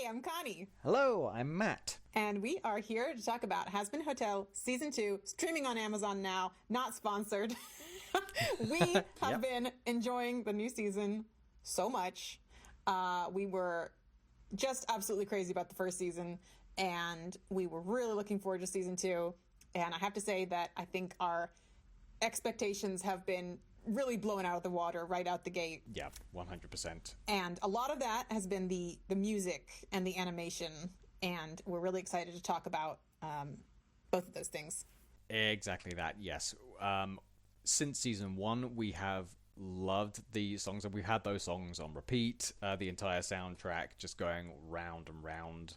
I'm Connie. Hello, I'm Matt. And we are here to talk about Hazbin Hotel Season 2, streaming on Amazon now, not sponsored. We have been enjoying the new season so much. We were just absolutely crazy about the first season, and we were really looking forward to Season 2. And I have to say that I think our expectations have been really blown out of the water right out the gate. Yeah, 100%. And a lot of that has been the music and the animation, and we're really excited to talk about both of those things. Exactly that, yes. Since season 1, we have loved the songs, and we've had those songs on repeat, the entire soundtrack just going round and round,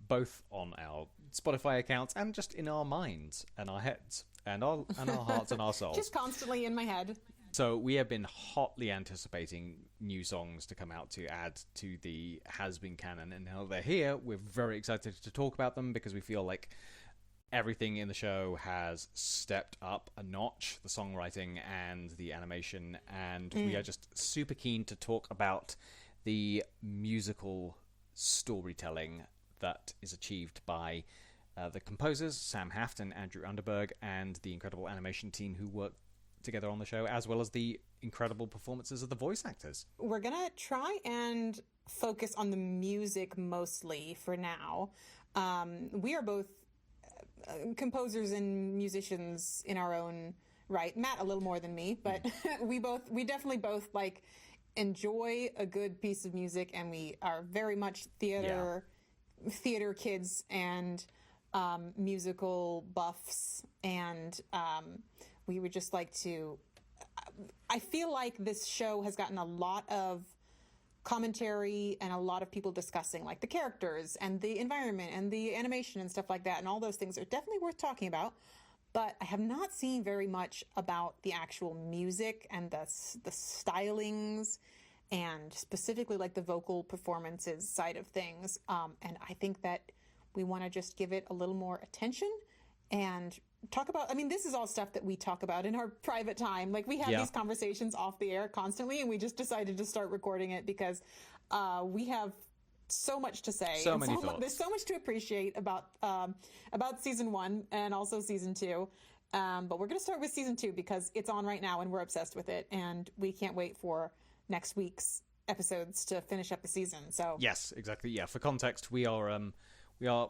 both on our Spotify accounts and just in our minds and our heads and our hearts and our souls. Just constantly in my head. So we have been hotly anticipating new songs to come out to add to the Hazbin canon, and now they're here. We're very excited to talk about them because we feel like everything in the show has stepped up a notch, the songwriting and the animation, and we are just super keen to talk about the musical storytelling that is achieved by the composers, Sam Haft and Andrew Underberg, and the incredible animation team who work together on the show, as well as the incredible performances of the voice actors. We're going to try and focus on the music mostly for now. We are both composers and musicians in our own right. Matt a little more than me, but we definitely both like enjoy a good piece of music, and we are very much theater kids and musical buffs, and we would just like to... I feel like this show has gotten a lot of commentary and a lot of people discussing like the characters and the environment and the animation and stuff like that, and all those things are definitely worth talking about, but I have not seen very much about the actual music and the stylings and specifically like the vocal performances side of things, and I think that we want to just give it a little more attention and talk about... I mean, this is all stuff that we talk about in our private time. Like, we have these conversations off the air constantly, and we just decided to start recording it because we have so much to say. So many thoughts. There's so much to appreciate about Season 1 and also Season 2. But we're going to start with Season 2 because it's on right now, and we're obsessed with it, and we can't wait for next week's episodes to finish up the season. So yes, exactly. Yeah, for context, we are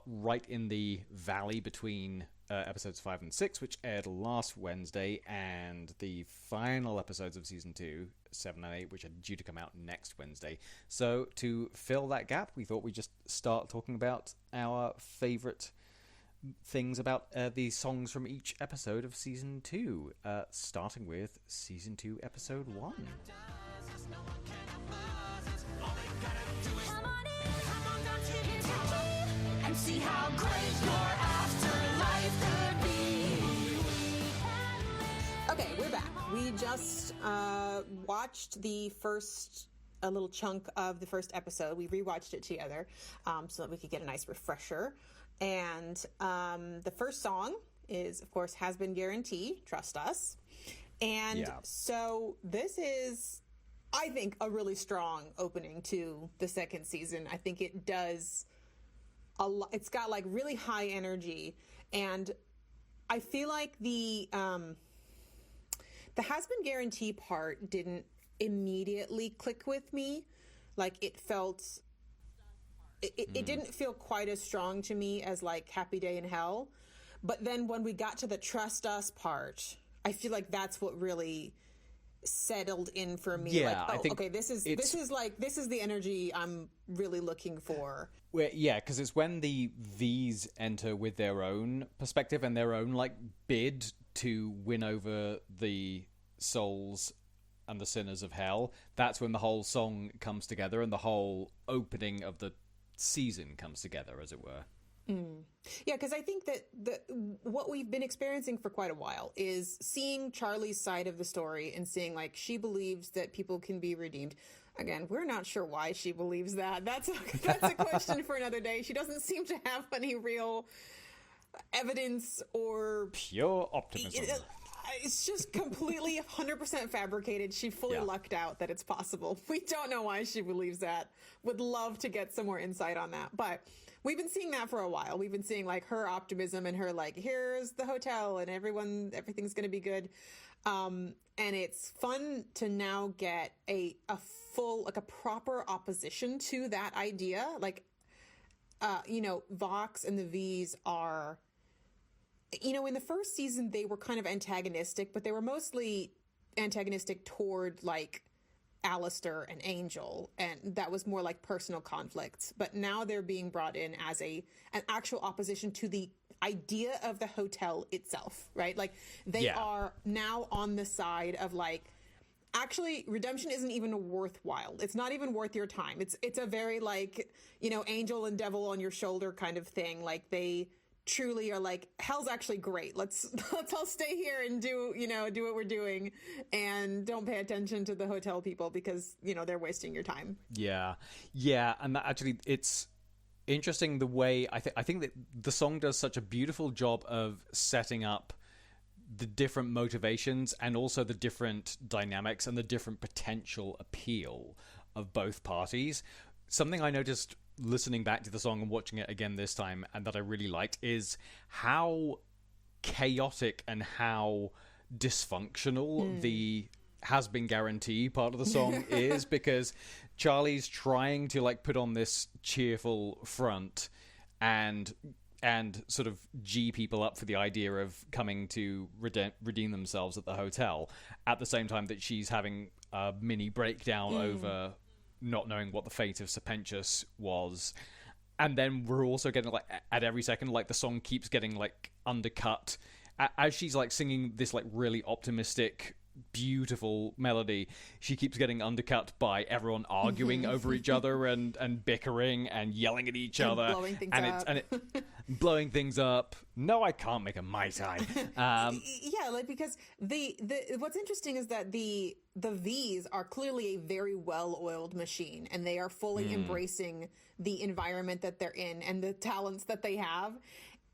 right in the valley between episodes 5 and 6, which aired last Wednesday, and the final episodes of season 2, 7 and 8, which are due to come out next Wednesday. So to fill that gap, we thought we'd just start talking about our favorite things about the songs from each episode of season 2, starting with season 2, episode 1. And see how great your afterlife could be. Okay, we're back. We just watched a little chunk of the first episode. We rewatched it together so that we could get a nice refresher. And the first song is, of course, Hazbin Guarantee, Trust Us. And so this is, I think, a really strong opening to the second season. I think it does... It's got like really high energy, and I feel like the Hazbin Guarantee part didn't immediately click with me. Like it didn't feel quite as strong to me as like Happy Day in Hell. But then when we got to the Trust Us part, I feel like that's what really settled in for me. Yeah, like, I think okay, this is the energy I'm really looking for. Because it's when the V's enter with their own perspective and their own like bid to win over the souls and the sinners of hell. That's when the whole song comes together and the whole opening of the season comes together, as it were. Yeah, because I think that what we've been experiencing for quite a while is seeing Charlie's side of the story and seeing, like, she believes that people can be redeemed. Again, we're not sure why she believes that. That's a question for another day. She doesn't seem to have any real evidence or... Pure optimism. It's just completely 100% fabricated. She fully lucked out that it's possible. We don't know why she believes that. Would love to get some more insight on that. But we've been seeing that for a while. We've been seeing like her optimism and her like, here's the hotel and everything's going to be good. And it's fun to now get a full, like a proper opposition to that idea. Like, Vox and the V's are, in the first season, they were kind of antagonistic, but they were mostly antagonistic toward like Alistair and Angel, and that was more like personal conflicts. But now they're being brought in as an actual opposition to the idea of the hotel itself, right? Like they are now on the side of like, actually, redemption isn't even worthwhile. It's not even worth your time. It's a very like, angel and devil on your shoulder kind of thing. Like they truly are like, hell's actually great. Let's all stay here and do what we're doing, and don't pay attention to the hotel people because they're wasting your time. Yeah, and that actually, it's interesting the way I think that the song does such a beautiful job of setting up the different motivations and also the different dynamics and the different potential appeal of both parties. Something I noticed listening back to the song and watching it again this time, and that I really liked, is how chaotic and how dysfunctional the Hazbin Guarantee part of the song is, because Charlie's trying to like put on this cheerful front and sort of G people up for the idea of coming to redeem themselves at the hotel, at the same time that she's having a mini breakdown over not knowing what the fate of Serpentius was. And then we're also getting like at every second, like the song keeps getting like undercut as she's like singing this like really optimistic, beautiful melody. She keeps getting undercut by everyone arguing over each other and bickering and yelling at each other, blowing things up. It's blowing things up. No, I can't make a Mai Tai. Because the what's interesting is that the V's are clearly a very well-oiled machine, and they are fully embracing the environment that they're in and the talents that they have.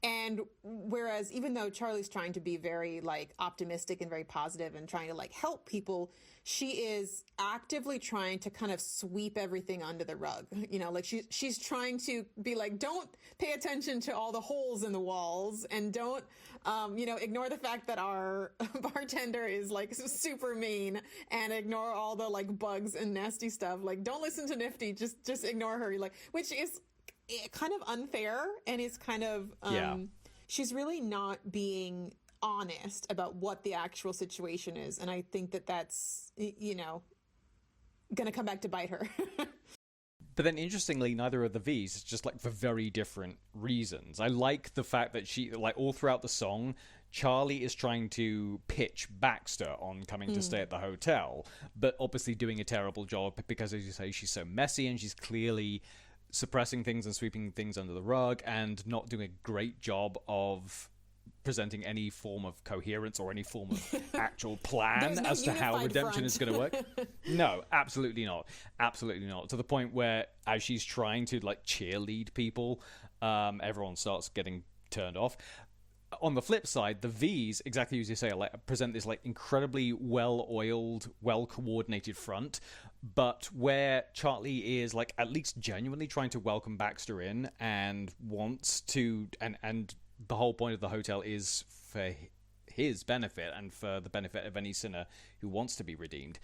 And whereas even though Charlie's trying to be very like optimistic and very positive and trying to like help people, she is actively trying to kind of sweep everything under the rug. Like she's trying to be like, don't pay attention to all the holes in the walls, and don't, ignore the fact that our bartender is like super mean, and ignore all the like bugs and nasty stuff. Like, don't listen to Nifty, just ignore her. Like, which is kind of unfair, and is kind of she's really not being honest about what the actual situation is, and I think that that's gonna come back to bite her. But then interestingly, neither of the V's, just like for very different reasons. I like the fact that she, like all throughout the song, Charlie is trying to pitch Baxter on coming to stay at the hotel, but obviously doing a terrible job because, as you say, she's so messy and she's clearly suppressing things and sweeping things under the rug and not doing a great job of presenting any form of coherence or any form of actual plan as to how redemption is going to work. No, absolutely not. Absolutely not. To the point where as she's trying to like cheerlead people, everyone starts getting turned off. On the flip side, the V's, exactly as you say, like present this like incredibly well-oiled, well-coordinated front, but where Charlie is like at least genuinely trying to welcome Baxter in and wants to, and the whole point of the hotel is for his benefit and for the benefit of any sinner who wants to be redeemed.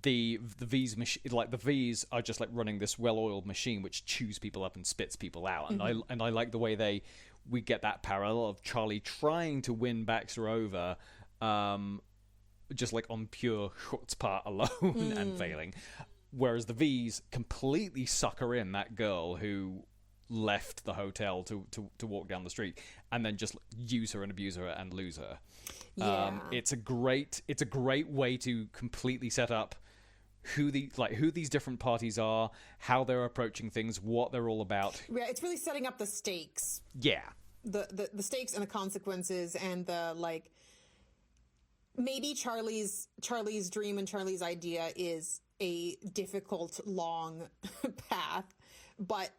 The V's are just like running this well-oiled machine which chews people up and spits people out, and I like the way we get that parallel of Charlie trying to win Baxter over, just like on pure chutzpah alone and failing, whereas the V's completely sucker in that girl who left the hotel to walk down the street and then just use her and abuse her and lose her. It's a great way to completely set up who these different parties are, how they're approaching things, what they're all about. Yeah, it's really setting up the stakes. Yeah. The stakes and the consequences, and the like. Maybe Charlie's dream and Charlie's idea is a difficult, long path, but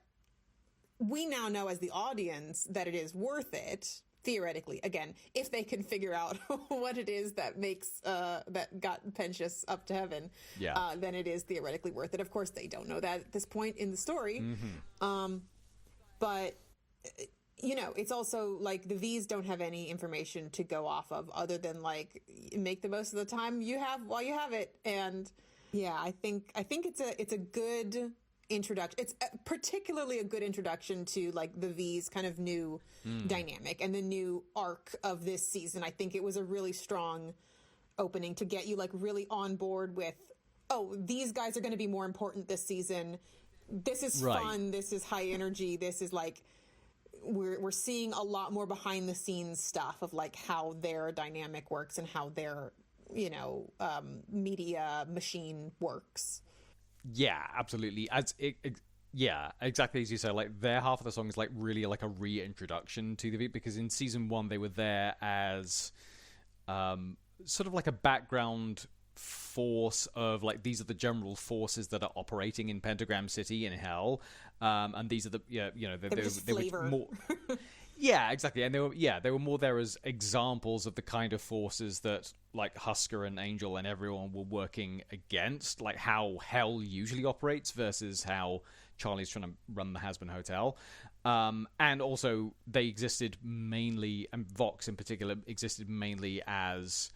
we now know as the audience that it is worth it. theoretically, again, if they can figure out what it is that makes that got Pensius up to heaven, then it is theoretically worth it. Of course, they don't know that at this point in the story, but you know, it's also like the V's don't have any information to go off of other than like make the most of the time you have while you have it. And yeah, I think it's a good introduction. It's particularly a good introduction to like the V's kind of new dynamic and the new arc of this season. I think it was a really strong opening to get you like really on board with, oh, these guys are going to be more important this season. This is fun. This is high energy. This is like, we're seeing a lot more behind the scenes stuff of like how their dynamic works and how their, you know, media machine works. Yeah, absolutely. Yeah, exactly as you say. Like their half of the song is like really like a reintroduction to the beat, because in season 1 they were there as sort of like a background force of like, these are the general forces that are operating in Pentagram City in Hell, and these are the they were more. Yeah, exactly. And they were more there as examples of the kind of forces that like Husker and Angel and everyone were working against, like how Hell usually operates versus how Charlie's trying to run the Hazbin Hotel. And also they existed mainly, and Vox in particular existed mainly as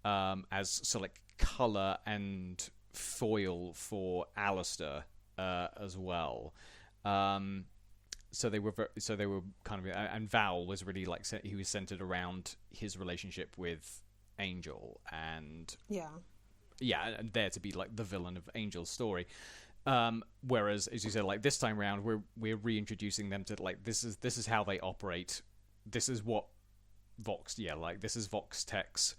so like color and foil for Alistair as well. So they were kind of, and Val was really like, he was centered around his relationship with Angel, and and there to be like the villain of Angel's story. Whereas, as you said, like this time around, we're reintroducing them to like, this is how they operate. This is what Vox, this is Vox Tech's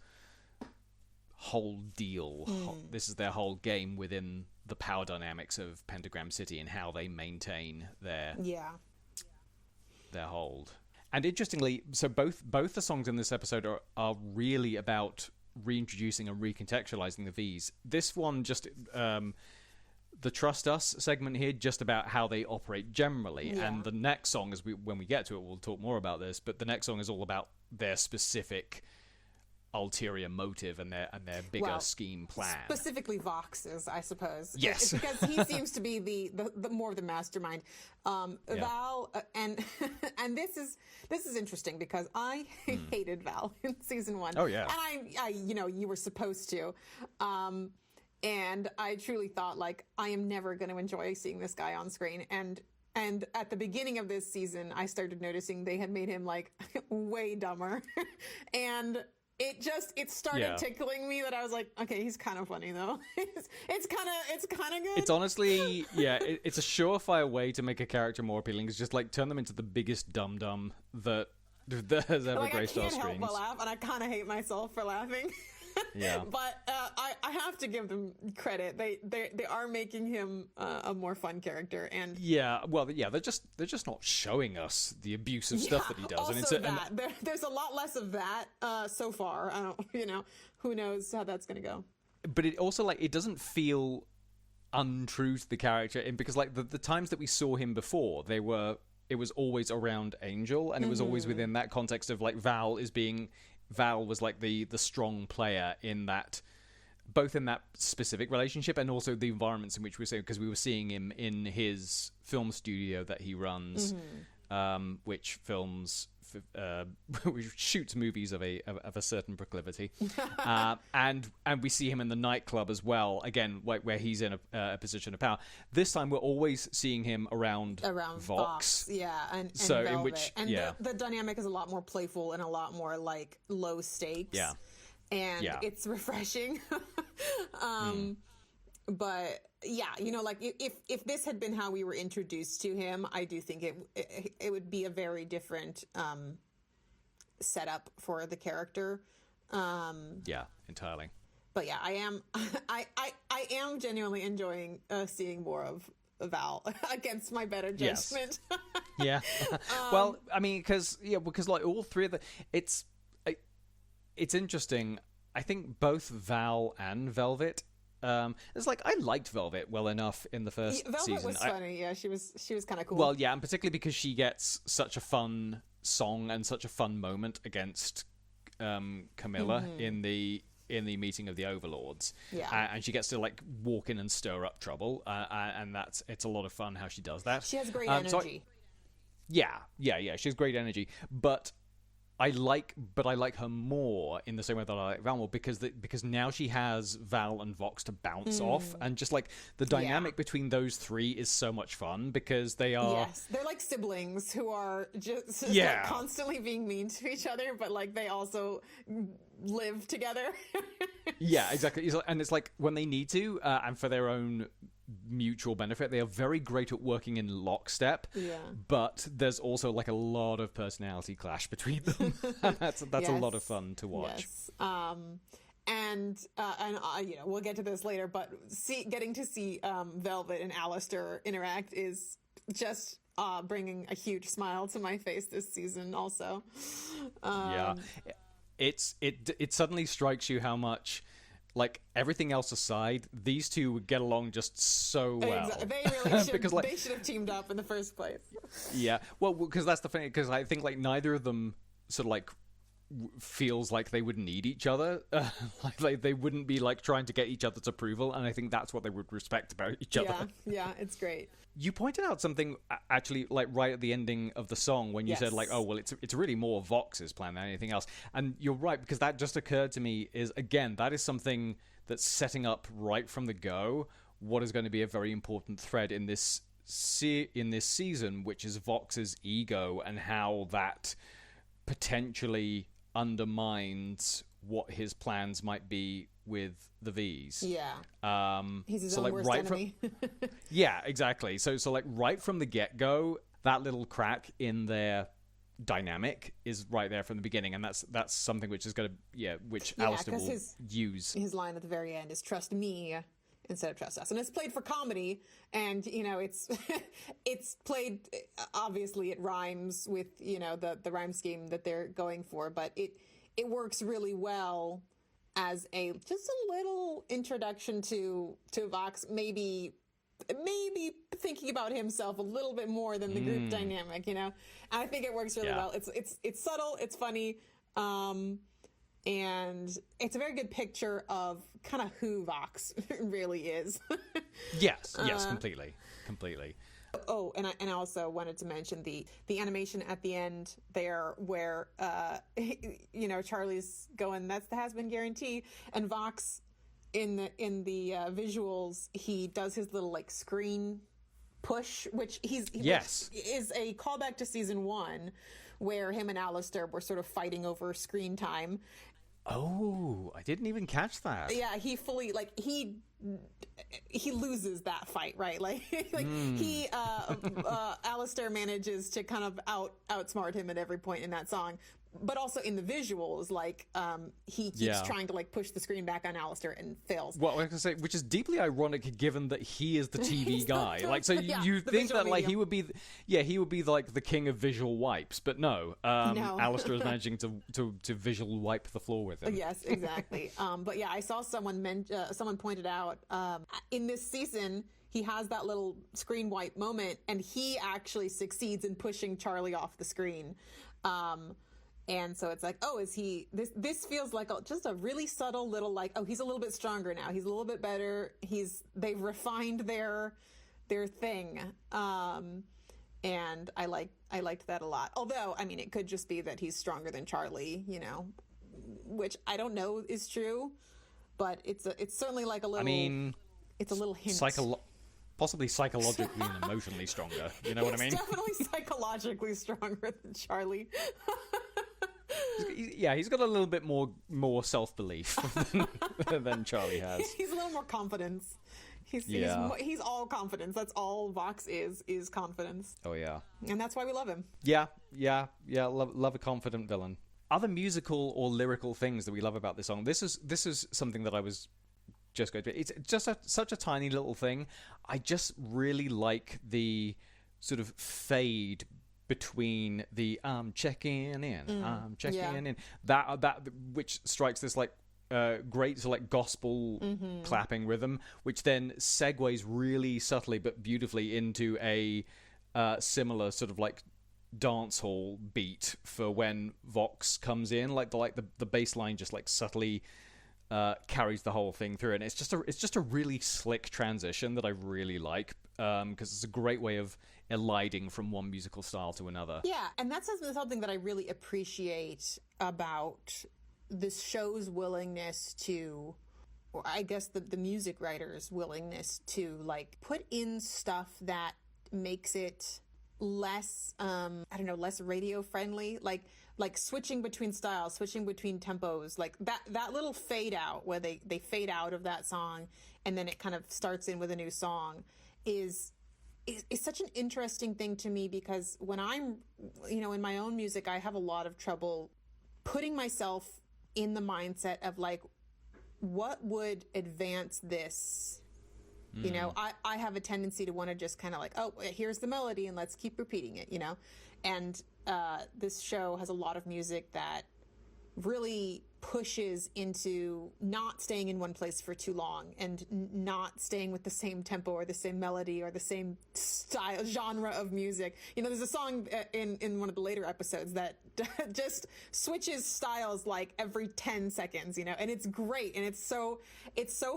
whole deal. This is their whole game within the power dynamics of Pentagram City and how they maintain their hold. And interestingly, so both the songs in this episode are really about reintroducing and recontextualizing the V's. This one just the Trust Us segment here, just about how they operate generally. And the next song, when we get to it, we'll talk more about this, but the next song is all about their specific ulterior motive and their bigger scheme plan. Specifically Vox's, I suppose. Yes. Because he seems to be the more of the mastermind. Val, and this is interesting because I hated Val in season 1. Oh yeah. And I you were supposed to. And I truly thought like, I am never going to enjoy seeing this guy on screen. And at the beginning of this season, I started noticing they had made him like way dumber. And it started tickling me that I was like, okay, he's kind of funny though. it's kind of good. It's honestly, it's a surefire way to make a character more appealing. It's just like turn them into the biggest dum-dum that has ever graced our screens. I can't help but laugh, and I kind of hate myself for laughing. Yeah. But I have to give them credit. They are making him a more fun character, and they're just not showing us the abusive stuff that he does. Also and there's a lot less of that so far. I don't, who knows how that's gonna go. But it also it doesn't feel untrue to the character, because like the times that we saw him before, it was always around Angel, and it was always within that context of like Val was like the strong player in that, both in that specific relationship and also the environments in which we're seeing, because we were seeing him in his film studio that he runs, which shoots movies of a certain proclivity, and we see him in the nightclub as well, again where he's in a position of power. This time we're always seeing him around Vox, and so Velvet. in which the dynamic is a lot more playful and a lot more like low stakes, and it's refreshing. But like if this had been how we were introduced to him, I do think it would be a very different setup for the character. Entirely. But yeah, I am genuinely enjoying seeing more of Val against my better judgment. Yes. Well, I mean, because like all three of it's interesting. I think both Val and Velvet. It's like I liked Velvet well enough in the first season. Velvet was funny. Yeah, she was kind of cool. Well, yeah, and particularly because she gets such a fun song and such a fun moment against Camilla in the meeting of the overlords. And she gets to like walk in and stir up trouble, and it's a lot of fun how she does that. She has great energy. Yeah, she has great energy, but I like her more in the same way that I like Val more, because now she has Val and Vox to bounce off, and just like the dynamic between those three is so much fun, because they are they're like siblings who are just like constantly being mean to each other, but like they also live together. Yeah, exactly. And it's like when they need to, and for their own mutual benefit, they are very great at working in lockstep. But there's also like a lot of personality clash between them. And that's a lot of fun to watch. And you know, we'll get to this later, but getting to see Velvet and Alistair interact is just bringing a huge smile to my face this season also. It suddenly strikes you how much, like, everything else aside, these two would get along just so well. They really should. Because, like, they should have teamed up in the first place. Yeah, well, because that's the thing. Because I think like neither of them sort of like feels like they would need each other. Like they wouldn't be like trying to get each other's approval, and I think that's what they would respect about each other. Yeah, it's great. You pointed out something actually, like right at the ending of the song, when you said like, "Oh, well, it's really more Vox's plan than anything else," and you're right, because that just occurred to me. Is again, that is something that's setting up right from the go what is going to be a very important thread in this season, which is Vox's ego and how that potentially undermines what his plans might be with the V's. He's his own worst enemy. Yeah, exactly. So like right from the get-go, that little crack in their dynamic is right there from the beginning, and that's something which is going to which Alistair will use. His line at the very end is "Trust me instead of trust us," and it's played for comedy, and you know it's it's played, obviously it rhymes with, you know, the rhyme scheme that they're going for, but it works really well as just a little introduction to Vox, maybe thinking about himself a little bit more than the group dynamic, you know. And I think it works really well. It's subtle, it's funny, and it's a very good picture of kind of who Vox really is. Yes, completely. Oh, and I also wanted to mention the animation at the end there, where you know, Charlie's going, "That's the Hazbin Guarantee," and Vox in the visuals, he does his little like screen push, which which is a callback to season 1, where him and Alistair were sort of fighting over screen time. Oh, I didn't even catch that. Yeah, he fully, like, he loses that fight, right? Like he Alistair manages to kind of outsmart him at every point in that song. But also in the visuals, like, he keeps trying to, like, push the screen back on Alistair and fails. Well, I was going to say, which is deeply ironic given that he is the TV guy. Like, so you think that, like, he would be like the king of visual wipes, but no. Alistair is managing to visual wipe the floor with him. Yes, exactly. But yeah, I saw someone pointed out, in this season, he has that little screen wipe moment, and he actually succeeds in pushing Charlie off the screen. And so it's like, oh, is he, this feels like just a really subtle little, like, oh, he's a little bit stronger now. He's a little bit better. They've refined their thing. And I liked that a lot. Although, I mean, it could just be that he's stronger than Charlie, you know, which I don't know is true, but it's certainly like a little, I mean, it's a little hint. Possibly psychologically and emotionally stronger. You know what I mean? He's definitely psychologically stronger than Charlie. He's got a little bit more self-belief than Charlie has. He's a little more confidence. He's all confidence. That's all Vox is confidence. Oh yeah. And that's why we love him. Yeah. Love a confident villain. Other musical or lyrical things that we love about this song. This is something that I was just going to. It's just such a tiny little thing. I just really like the sort of fade between the checking in that which strikes this like great sort of like gospel clapping rhythm, which then segues really subtly but beautifully into a similar sort of like dance hall beat for when Vox comes in, like the bass line just like subtly carries the whole thing through, and it's just a really slick transition that I really like, because it's a great way of eliding from one musical style to another. Yeah, and that's something that I really appreciate about this show's willingness to, or I guess the music writers' willingness to like put in stuff that makes it less less radio friendly, like switching between styles, switching between tempos, like that little fade out where they fade out of that song and then it kind of starts in with a new song is such an interesting thing to me, because when I'm, in my own music, I have a lot of trouble putting myself in the mindset of like, what would advance this? I have a tendency to want to just kind of like, oh, here's the melody and let's keep repeating it, and this show has a lot of music that really pushes into not staying in one place for too long and not staying with the same tempo or the same melody or the same style genre of music. There's a song in one of the later episodes that just switches styles like every 10 seconds, and it's great, and it's so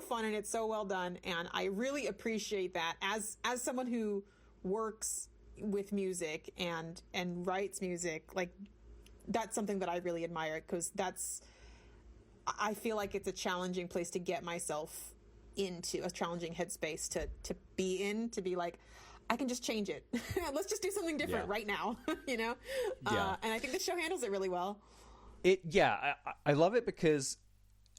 fun and it's so well done, and I really appreciate that as someone who works with music and writes music. Like, that's something that I really admire, because I feel like it's a challenging place to get myself into, a challenging headspace to be in, to be like, I can just change it. Let's just do something different right now, Yeah. And I think the show handles it really well. I love it because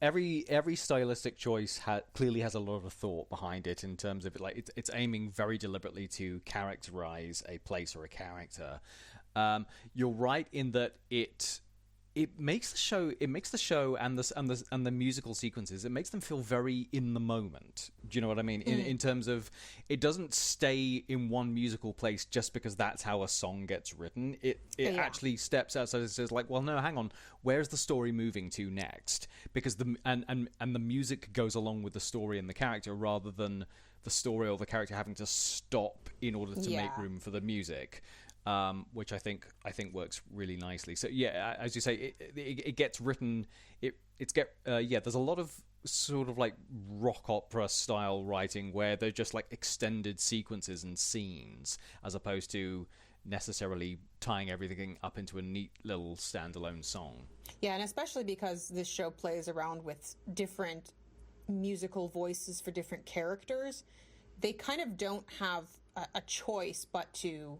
every stylistic choice clearly has a lot of thought behind it, in terms of it, like it's aiming very deliberately to characterize a place or a character. You're right in that it makes the show and the musical sequences, it makes them feel very in the moment. Do you know what I mean? In terms of, it doesn't stay in one musical place just because that's how a song gets written. It actually steps outside and says like, well, no, hang on, where's the story moving to next? Because the music goes along with the story and the character, rather than the story or the character having to stop in order to make room for the music. Which I think works really nicely. So as you say, it gets written. There's a lot of sort of like rock opera style writing where they're just like extended sequences and scenes, as opposed to necessarily tying everything up into a neat little standalone song. Yeah, and especially because this show plays around with different musical voices for different characters, they kind of don't have a choice but to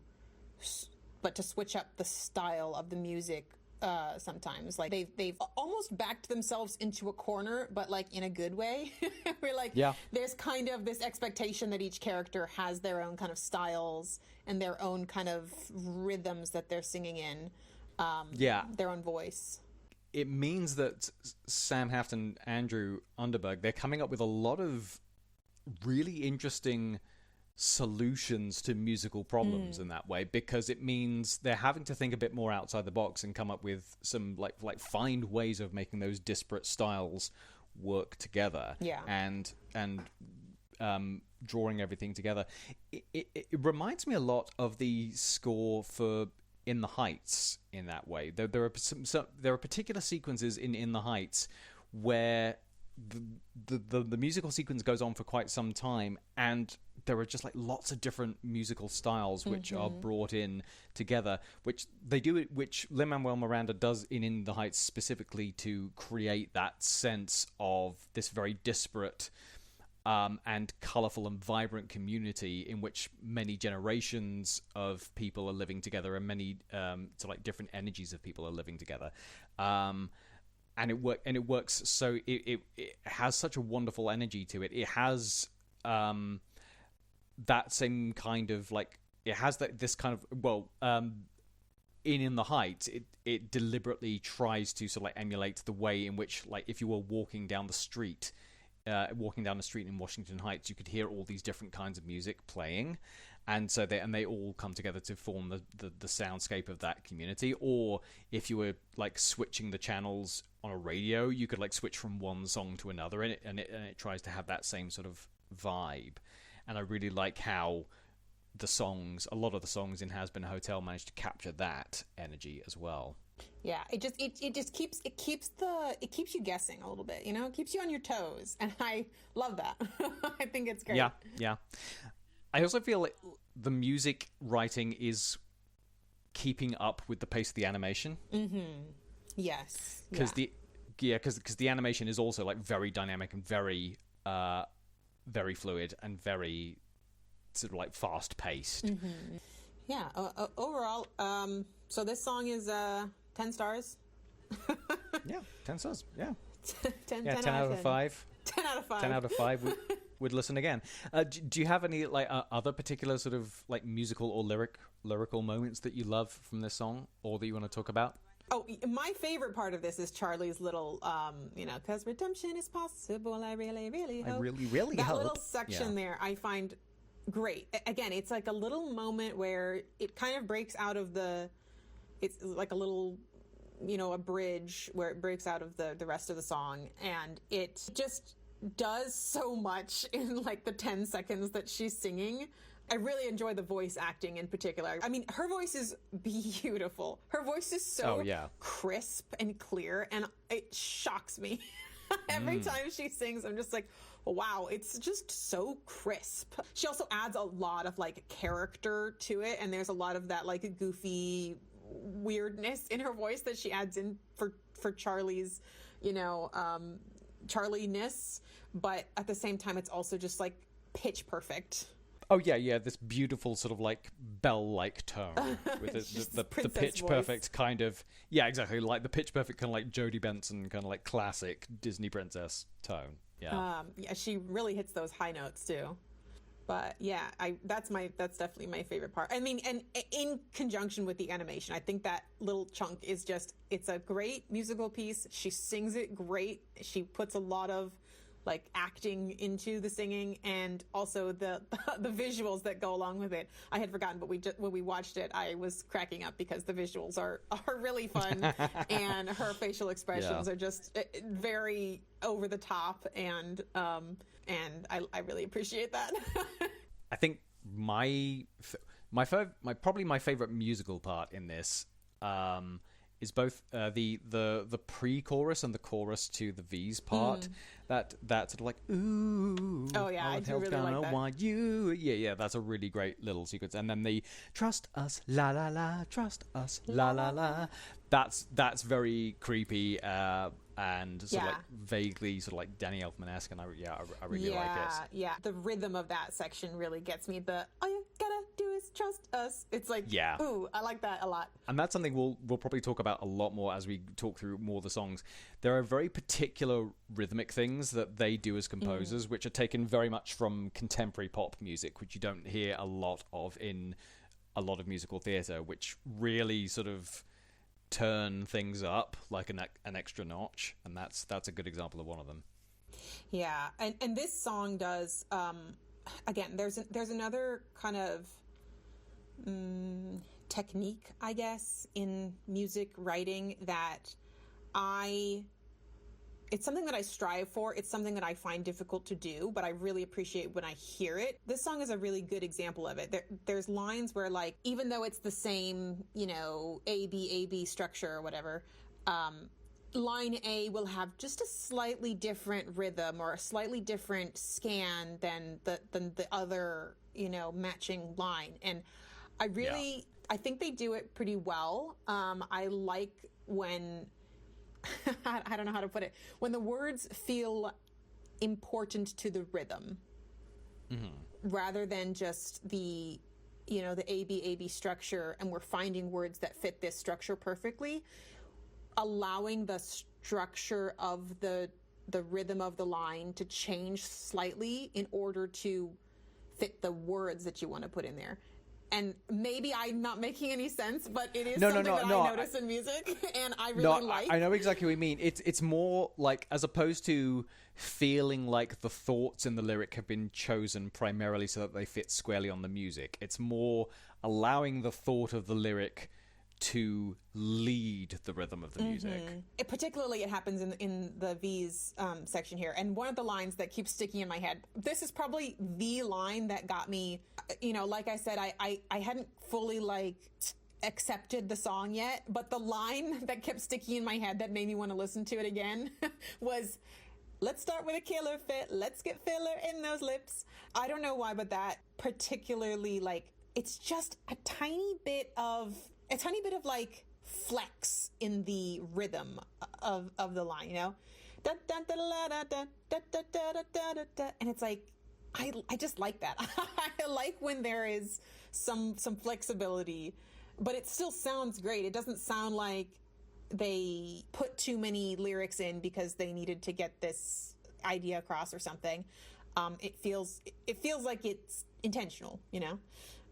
switch up the style of the music sometimes. Like they've almost backed themselves into a corner, but like in a good way. We're like, there's kind of this expectation that each character has their own kind of styles and their own kind of rhythms that they're singing in, their own voice. It means that Sam Haft and Andrew Underberg, they're coming up with a lot of really interesting solutions to musical problems in that way, because it means they're having to think a bit more outside the box and come up with some like find ways of making those disparate styles work together, and drawing everything together. It reminds me a lot of the score for In the Heights in that way. There are particular sequences in The Heights where the musical sequence goes on for quite some time, and there are just like lots of different musical styles which are brought in together, which Lin-Manuel Miranda does in The Heights specifically to create that sense of this very disparate and colorful and vibrant community in which many generations of people are living together, and many different energies of people are living together. And it works. So it has such a wonderful energy to it. It has that same kind of like, it has this kind of in the Heights, it deliberately tries to sort of like emulate the way in which, like, if you were walking down the street in Washington Heights, you could hear all these different kinds of music playing, and so they all come together to form the soundscape of that community. Or if you were like switching the channels on a radio, you could like switch from one song to another, and it tries to have that same sort of vibe. And I really like how a lot of the songs in Hazbin Hotel manage to capture that energy as well. Yeah, it just keeps you guessing a little bit, you know? It keeps you on your toes, and I love that. I think it's great. Yeah. I also feel like the music writing is keeping up with the pace of the animation. Yes. Because the animation is also like very dynamic and very very fluid and very sort of like fast paced. Yeah. Overall, so this song is 10 stars. Yeah, 10 stars. Yeah. 10 out of 5. 10 out of 5. 10 out of 5 would listen again. Do you have any like other particular sort of like musical or lyrical moments that you love from this song, or that you want to talk about? Oh, my favorite part of this is Charlie's little, because redemption is possible. I really, really hope. I really, really that hope. Little section there, I find great. Again, it's like a little moment where it kind of breaks out of it's like a little, a bridge where it breaks out of the rest of the song, and it just does so much in like the 10 seconds that she's singing. I really enjoy the voice acting in particular. I mean, her voice is beautiful. Her voice is so crisp and clear, and it shocks me. Every time she sings, I'm just like, wow, it's just so crisp. She also adds a lot of like character to it, and there's a lot of that like goofy weirdness in her voice that she adds in for Charlie's, Charlie-ness, but at the same time, it's also just like pitch perfect. Oh yeah, this beautiful sort of like bell-like tone with the pitch voice. Perfect kind of, exactly, like the pitch perfect kind of like Jodie Benson kind of like classic Disney princess tone. Yeah, she really hits those high notes too. But yeah, that's definitely my favorite part. I mean, and in conjunction with the animation, I think that little chunk is it's a great musical piece. She sings it great. She puts a lot of like acting into the singing, and also the visuals that go along with it. I had forgotten, but when we watched it, I was cracking up because the visuals are really fun, and her facial expressions are just very over the top, and I really appreciate that. I think my favorite musical part in this is both the pre-chorus and the chorus to the V's part. That sort of like, ooh, oh yeah, I do really like that. Want you. Yeah, that's a really great little sequence. And then the trust us, la la la, trust us, la la la. That's very creepy and sort of like vaguely sort of like Danny Elfman-esque, and I really like it. Yeah, the rhythm of that section really gets me. All you gotta do is trust us. It's like, ooh, I like that a lot. And that's something we'll probably talk about a lot more as we talk through more of the songs. There are very particular rhythmic things that they do as composers, which are taken very much from contemporary pop music, which you don't hear a lot of in a lot of musical theatre, which really sort of turn things up like an extra notch, and that's a good example of one of them. Yeah, and this song does again, there's another kind of technique, I guess, in music writing that it's something that I strive for. It's something that I find difficult to do, but I really appreciate when I hear it. This song is a really good example of it. There's lines where, like, even though it's the same, A, B structure or whatever, line A will have just a slightly different rhythm or a slightly different scan than the other, matching line. And I think they do it pretty well. I like when... I don't know how to put it. When the words feel important to the rhythm, rather than just the A-B structure, and we're finding words that fit this structure perfectly, allowing the structure of the rhythm of the line to change slightly in order to fit the words that you want to put in there. And maybe I'm not making any sense, but it is something that I notice in music, and I really like. I know exactly what you mean. It's more like, as opposed to feeling like the thoughts in the lyric have been chosen primarily so that they fit squarely on the music, it's more allowing the thought of the lyric to lead the rhythm of the music. Particularly, it happens in the V's section here. And one of the lines that keeps sticking in my head, this is probably the line that got me, like I said, I hadn't fully, like, accepted the song yet, but the line that kept sticking in my head that made me want to listen to it again was, let's start with a killer fit, let's get filler in those lips. I don't know why, but that particularly, like, it's just a tiny bit of like flex in the rhythm of the line, and it's like I just like that. I like when there is some flexibility, but it still sounds great. It doesn't sound like they put too many lyrics in because they needed to get this idea across or something. It feels like it's intentional,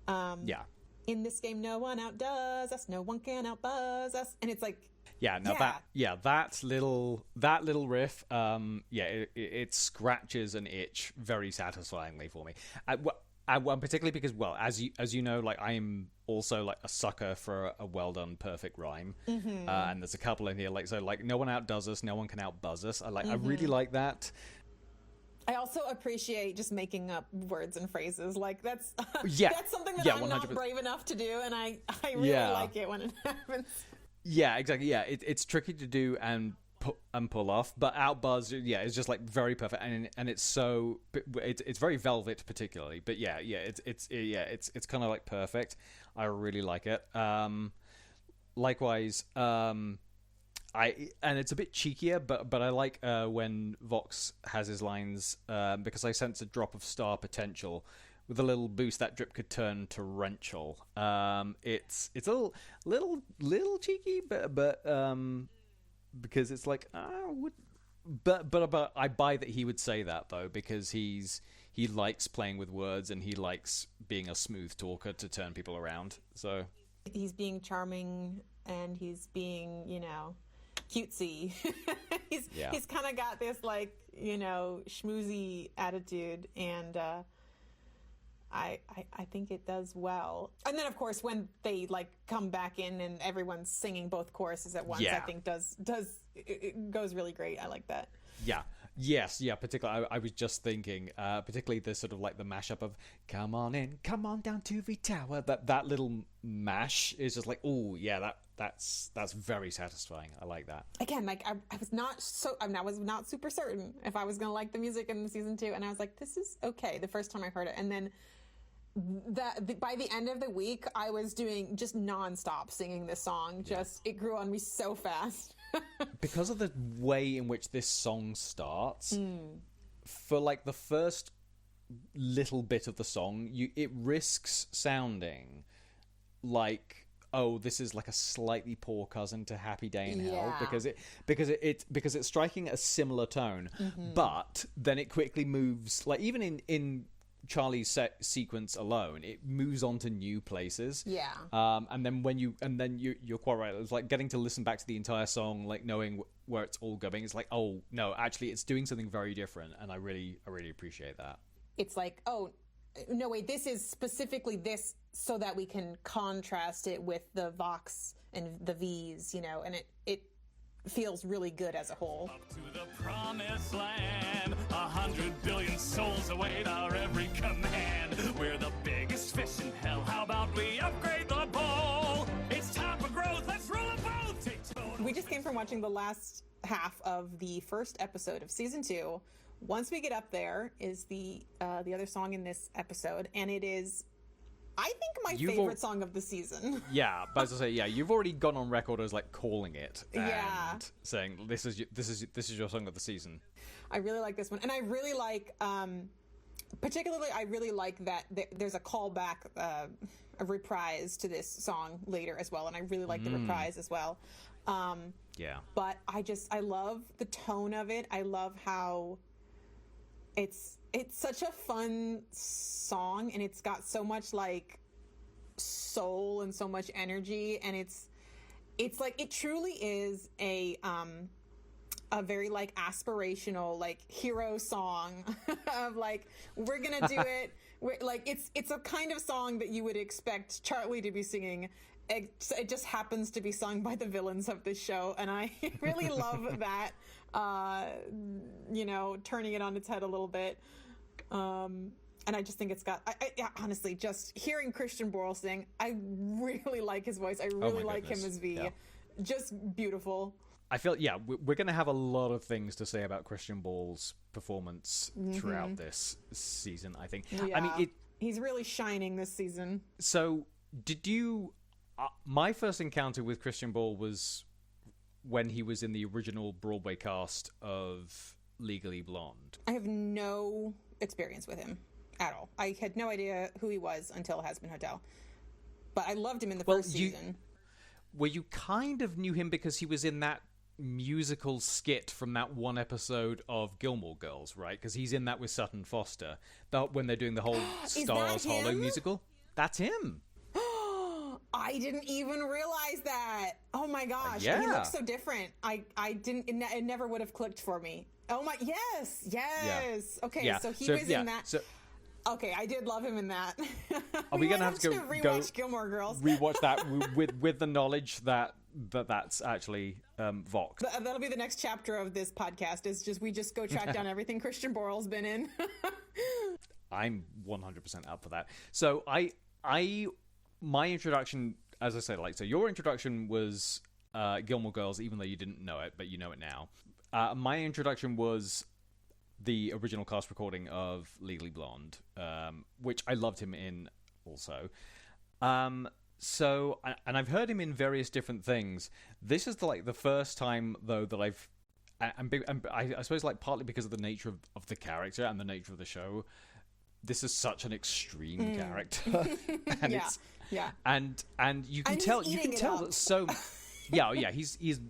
Yeah. In this game, no one outdoes us, no one can outbuzz us, and it's like, that little riff, it scratches an itch very satisfyingly for me. Particularly because, well, as you know, like, I'm also like a sucker for a well done perfect rhyme, and there's a couple in here, like, so, like, no one outdoes us, no one can outbuzz us. I really like that. I also appreciate just making up words and phrases. Like, that's that's something that I'm 100%. Not brave enough to do, and I really like it when it happens. Yeah, exactly. Yeah, it's tricky to do and pull off, but outbuzz, it's just like very perfect, and it's so it's very Velvet particularly, but it's kind of like perfect. I really like it. Likewise, and it's a bit cheekier, but I like when Vox has his lines, because I sense a drop of star potential. With a little boost, that drip could turn torrential. It's a little cheeky, but because it's like, but I buy that he would say that, though, because he likes playing with words and he likes being a smooth talker to turn people around. So he's being charming and he's being, cutesy. He's kind of got this, like, schmoozy attitude, and I think it does well. And then, of course, when they, like, come back in and everyone's singing both choruses at once, I think it goes really great. I like that. Yeah. Yes, yeah, particularly, I was just thinking, particularly the sort of, like, the mashup of, come on in, come on down to the tower, that little mash is just like, oh, yeah, that's very satisfying. I like that. Again, like, I was not super certain if I was going to like the music in season 2, and I was like, this is okay the first time I heard it, and then by the end of the week, I was doing just nonstop singing this song. It grew on me so fast. Because of the way in which this song starts, for like the first little bit of the song, it risks sounding like, oh, this is like a slightly poor cousin to Happy Day in Hell, because it's striking a similar tone, but then it quickly moves, like, even in Charlie's sequence alone, it moves on to new places. Yeah. And then you're quite right. It's like getting to listen back to the entire song, like knowing where it's all going. It's like, oh no, actually, it's doing something very different, and I really appreciate that. It's like, oh no, wait, this is specifically this so that we can contrast it with the Vox and the V's, and it feels really good as a whole. Up to the promised land, 100 billion souls await our every command. We're the biggest fish in hell. How about we upgrade the bowl? It's time for growth. Let's roll a boat. We just came from watching the last half of the first episode of season 2. Once we get up there is the other song in this episode, and it is, I think, my favorite song of the season. Yeah, but as I say, you've already gone on record as like calling it and saying this is your song of the season. I really like this one, and I really like, particularly, I really like that there's a callback, a reprise to this song later as well, and I really like the reprise as well. But I love the tone of it. I love how it's such a fun song, and it's got so much like soul and so much energy, and it's like, it truly is a very like aspirational, like, hero song of like, we're gonna do it. We're like, it's a kind of song that you would expect Charlie to be singing, it just happens to be sung by the villains of this show, and I really love that. Turning it on its head a little bit. And I just think it's got, honestly, just hearing Christian Borle sing, I really like his voice. I really like him as V. Yeah. Just beautiful. I feel, we're going to have a lot of things to say about Christian Borle's performance throughout this season, I think. Yeah. I mean, he's really shining this season. So, did you... my first encounter with Christian Borle was when he was in the original Broadway cast of Legally Blonde. I have no experience with him at all. I had no idea who he was until Hazbin Hotel. But I loved him in the first season. Well, you kind of knew him because he was in that musical skit from that one episode of Gilmore Girls, right? Because he's in that with Sutton Foster. When they're doing the whole Stars Hollow musical. That's him. I didn't even realize that. Oh my gosh. Yeah. He looks so different. I didn't, it never would have clicked for me. Oh my, yes. Yeah. Okay, so he was in that. Okay, I did love him in that. Are we going to have to rewatch Gilmore Girls? Rewatch that with the knowledge that's actually Vox. That'll be the next chapter of this podcast. We just go track down everything Christian Borle's been in. I'm 100% up for that. So my introduction, as I said, so your introduction was Gilmore Girls, even though you didn't know it, but you know it now. My introduction was the original cast recording of Legally Blonde, which I loved him in also. So, and I've heard him in various different things. This is the first time though that I suppose partly because of the nature of the character and the nature of the show. This is such an extreme character, and and you can tell that so. He's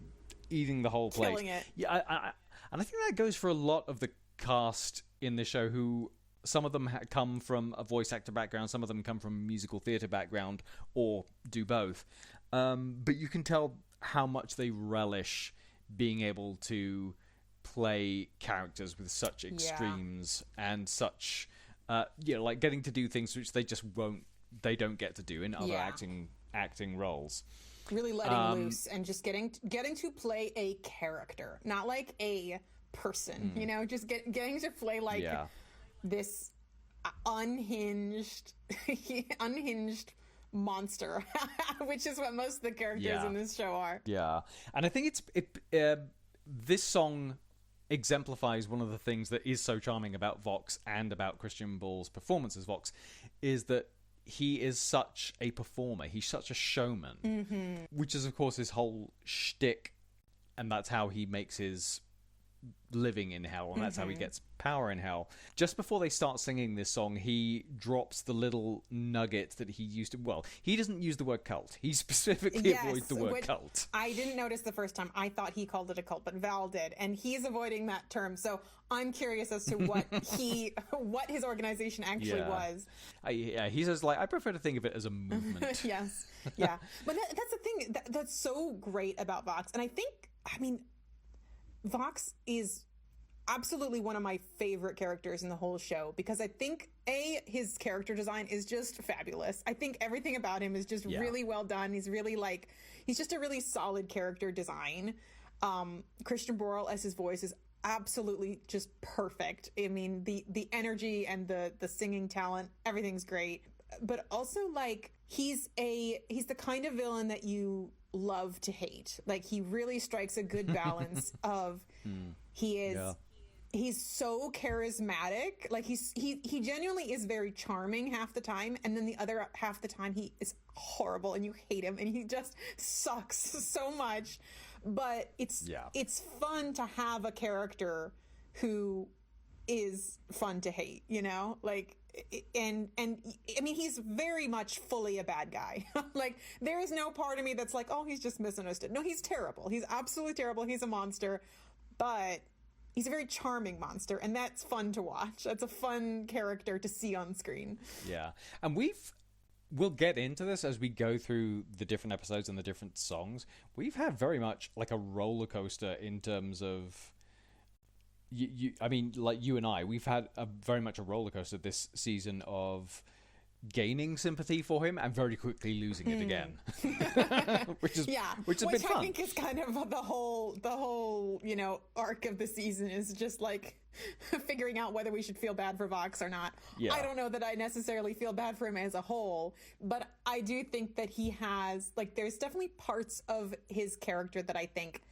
eating the whole place. Killing it. Yeah, and I think that goes for a lot of the cast in the show, who some of them come from a voice actor background, some of them come from a musical theatre background, or do both. But you can tell how much they relish being able to play characters with such extremes and such, getting to do things which they don't get to do in other acting roles. Really letting loose and just getting to play a character, not like a person, just getting to play this unhinged monster, which is what most of the characters in this show are. Yeah, and I think this song exemplifies one of the things that is so charming about Vox and about Christian Borle's performance as Vox, is that he is such a performer. He's such a showman, which is, of course, his whole shtick, and that's how he makes his living in hell, and that's how he gets power in hell. Just before they start singing this song, he drops the little nugget that he used to... Well, he doesn't use the word cult. He specifically avoids the word cult. I didn't notice the first time. I thought he called it a cult, but Val did, and he's avoiding that term. So I'm curious as to what what his organization actually was. He says, I prefer to think of it as a movement. Yes. Yeah. But that's the thing that's so great about Vox. And I mean, Vox is absolutely one of my favorite characters in the whole show, because I think his character design is just fabulous. I think everything about him is just really well done. He's really he's just a really solid character design. Christian Borle as his voice is absolutely just perfect. I mean, the energy and the singing talent, everything's great. But also he's the kind of villain that you love to hate. He really strikes a good balance of he's so charismatic. He genuinely is very charming half the time, and then the other half the time he is horrible and you hate him and he just sucks so much. But it's fun to have a character who is fun to hate, and I mean, he's very much fully a bad guy. There is no part of me that's he's just misunderstood. No, he's terrible. He's absolutely terrible. He's a monster, but he's a very charming monster, and that's fun to watch. That's a fun character to see on screen. Yeah, and we'll get into this as we go through the different episodes and the different songs. We've had very much a roller coaster in terms of I mean, you and I, we've had very much a roller coaster this season of gaining sympathy for him and very quickly losing it again, which has been fun. I think is kind of the whole arc of the season is just like figuring out whether we should feel bad for Vox or not. Yeah. I don't know that I necessarily feel bad for him as a whole, but I do think that he has, like, there's definitely parts of his character that I think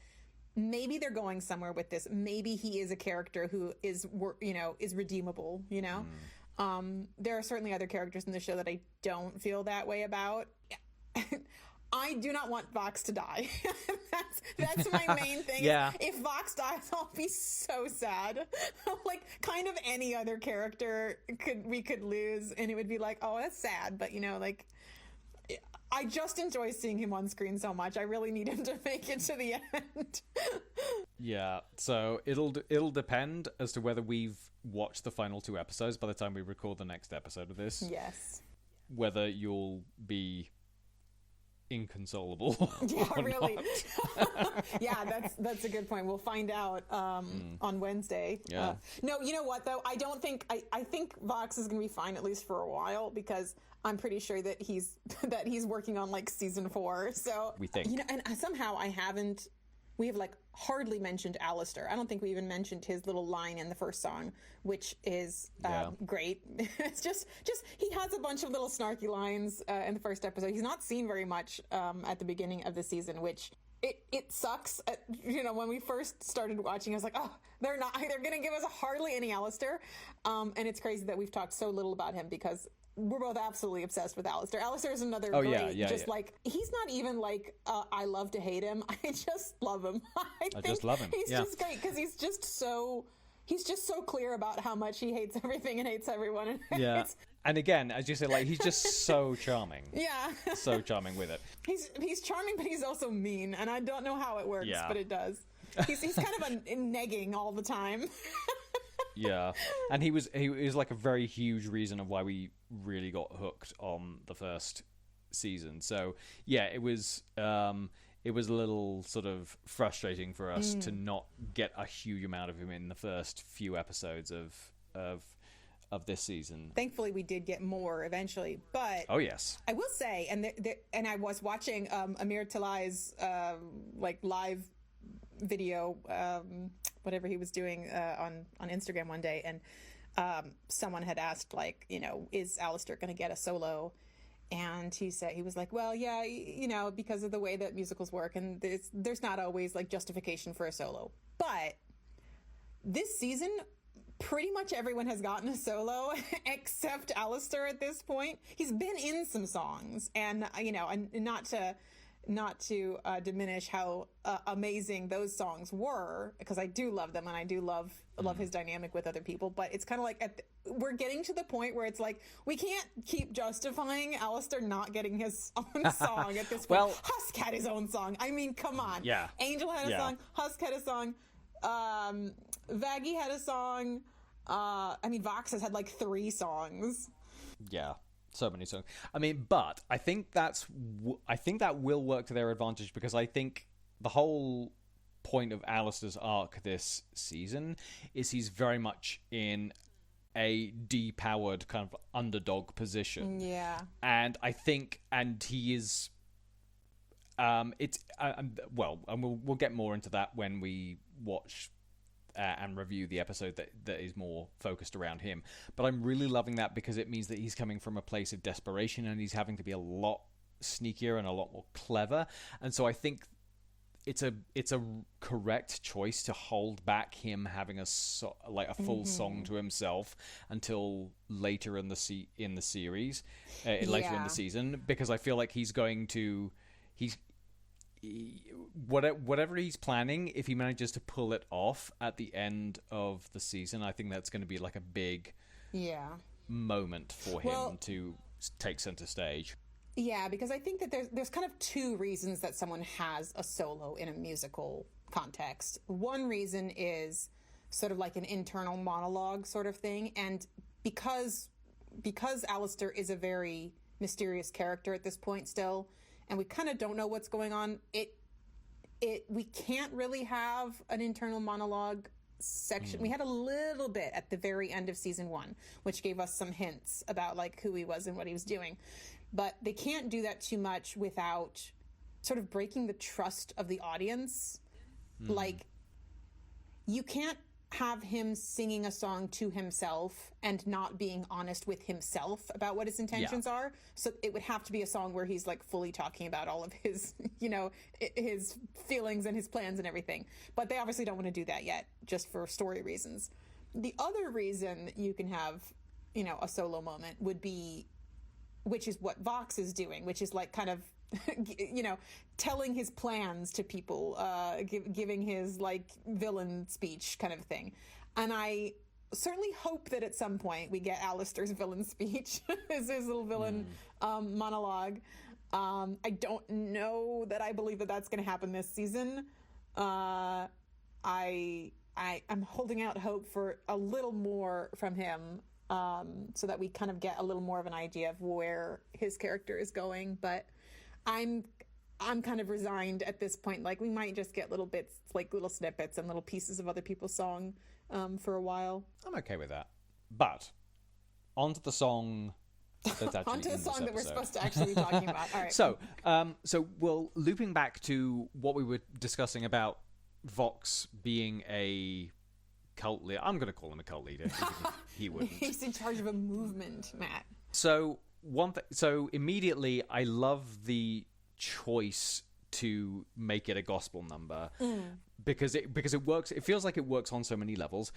maybe they're going somewhere with this. Maybe he is a character who is redeemable, There are certainly other characters in the show that I don't feel that way about. I do not want Vox to die. That's my main thing. Yeah. If Vox dies, I'll be so sad. Like, kind of any other character we could lose, and it would be like, oh, that's sad. But I just enjoy seeing him on screen so much. I really need him to make it to the end. Yeah. So it'll depend as to whether we've watched the final 2 episodes by the time we record the next episode of this. Yes. Whether you'll be inconsolable. Yeah, really. Yeah, that's a good point. We'll find out on Wednesday. Yeah. No, you know what though? I don't think I think Vox is going to be fine, at least for a while, because I'm pretty sure that he's working on like season 4. So we think. And somehow we have like hardly mentioned Alistair. I don't think we even mentioned his little line in the first song, which is great. It's just he has a bunch of little snarky lines in the first episode. He's not seen very much at the beginning of the season, which it sucks. When we first started watching, I was like, oh, they're going to give us hardly any Alistair. And it's crazy that we've talked so little about him because we're both absolutely obsessed with Alistair. Alistair is another like, he's not even like, I love to hate him. I just love him. I just love him. He's just great because he's just so clear about how much he hates everything and hates everyone. Yeah. And again, as you said, like, he's just so charming. Yeah. So charming with it. He's charming, but he's also mean. And I don't know how it works, but it does. He's kind of a negging all the time. Yeah, and he was like a very huge reason of why we really got hooked on the first season. So yeah, it was a little sort of frustrating for us to not get a huge amount of him in the first few episodes of this season. Thankfully, we did get more eventually, but oh yes, I will say, and I was watching Amir Talai's like live video, whatever he was doing on Instagram one day, and someone had asked, like, is Alistair going to get a solo? And he was like, well, yeah, because of the way that musicals work, and there's not always like justification for a solo. But this season, pretty much everyone has gotten a solo except Alistair at this point. He's been in some songs, and and not to diminish how amazing those songs were, because I do love them, and I do love his dynamic with other people. But it's kind of like we're getting to the point where it's like we can't keep justifying Alistair not getting his own song at this point. Well, Husk had his own song. I mean, come on. Yeah. Angel had a song. Husk had a song. Vaggie had a song. Vox has had like 3 songs. Yeah. So many songs. I mean, but I think that will work to their advantage, because I think the whole point of Alistair's arc this season is he's very much in a depowered kind of underdog position. Yeah. And I think, and he is, and we'll get more into that when we watch and review the episode that is more focused around him. But I'm really loving that, because it means that he's coming from a place of desperation, and he's having to be a lot sneakier and a lot more clever. And so I think it's a correct choice to hold back him having a full song to himself until later in the series, later in the season, because I feel like whatever he's planning, if he manages to pull it off at the end of the season, I think that's going to be like a big moment for him to take center stage. Yeah, because I think that there's kind of 2 reasons that someone has a solo in a musical context. One reason is sort of like an internal monologue sort of thing, and because Alistair is a very mysterious character at this point still, and we kind of don't know what's going on, we can't really have an internal monologue section. We had a little bit at the very end of season 1, which gave us some hints about like who he was and what he was doing. But they can't do that too much without sort of breaking the trust of the audience. Like, you can't have him singing a song to himself and not being honest with himself about what his intentions are. So it would have to be a song where he's like fully talking about all of his, you know, his feelings and his plans and everything. But they obviously don't want to do that yet, just for story reasons. The other reason that you can have, you know, a solo moment would be, which is what Vox is doing, which is like kind of, you know, telling his plans to people, giving his like villain speech kind of thing. And I certainly hope that at some point we get Alistair's villain speech, his little villain monologue. I don't know that I believe that that's going to happen this season. I'm holding out hope for a little more from him, so that we kind of get a little more of an idea of where his character is going. But I'm kind of resigned at this point. Like, we might just get little bits, like little snippets and little pieces of other people's song for a while. I'm okay with that. But onto the song that's actually onto the in song this that we're episode. supposed to actually be talking about. All right. So well, looping back to what we were discussing about Vox being a cult leader. I'm going to call him a cult leader. He wouldn't. He's in charge of a movement, Matt. So so immediately, I love the choice to make it a gospel number because it works. It feels like it works on so many levels.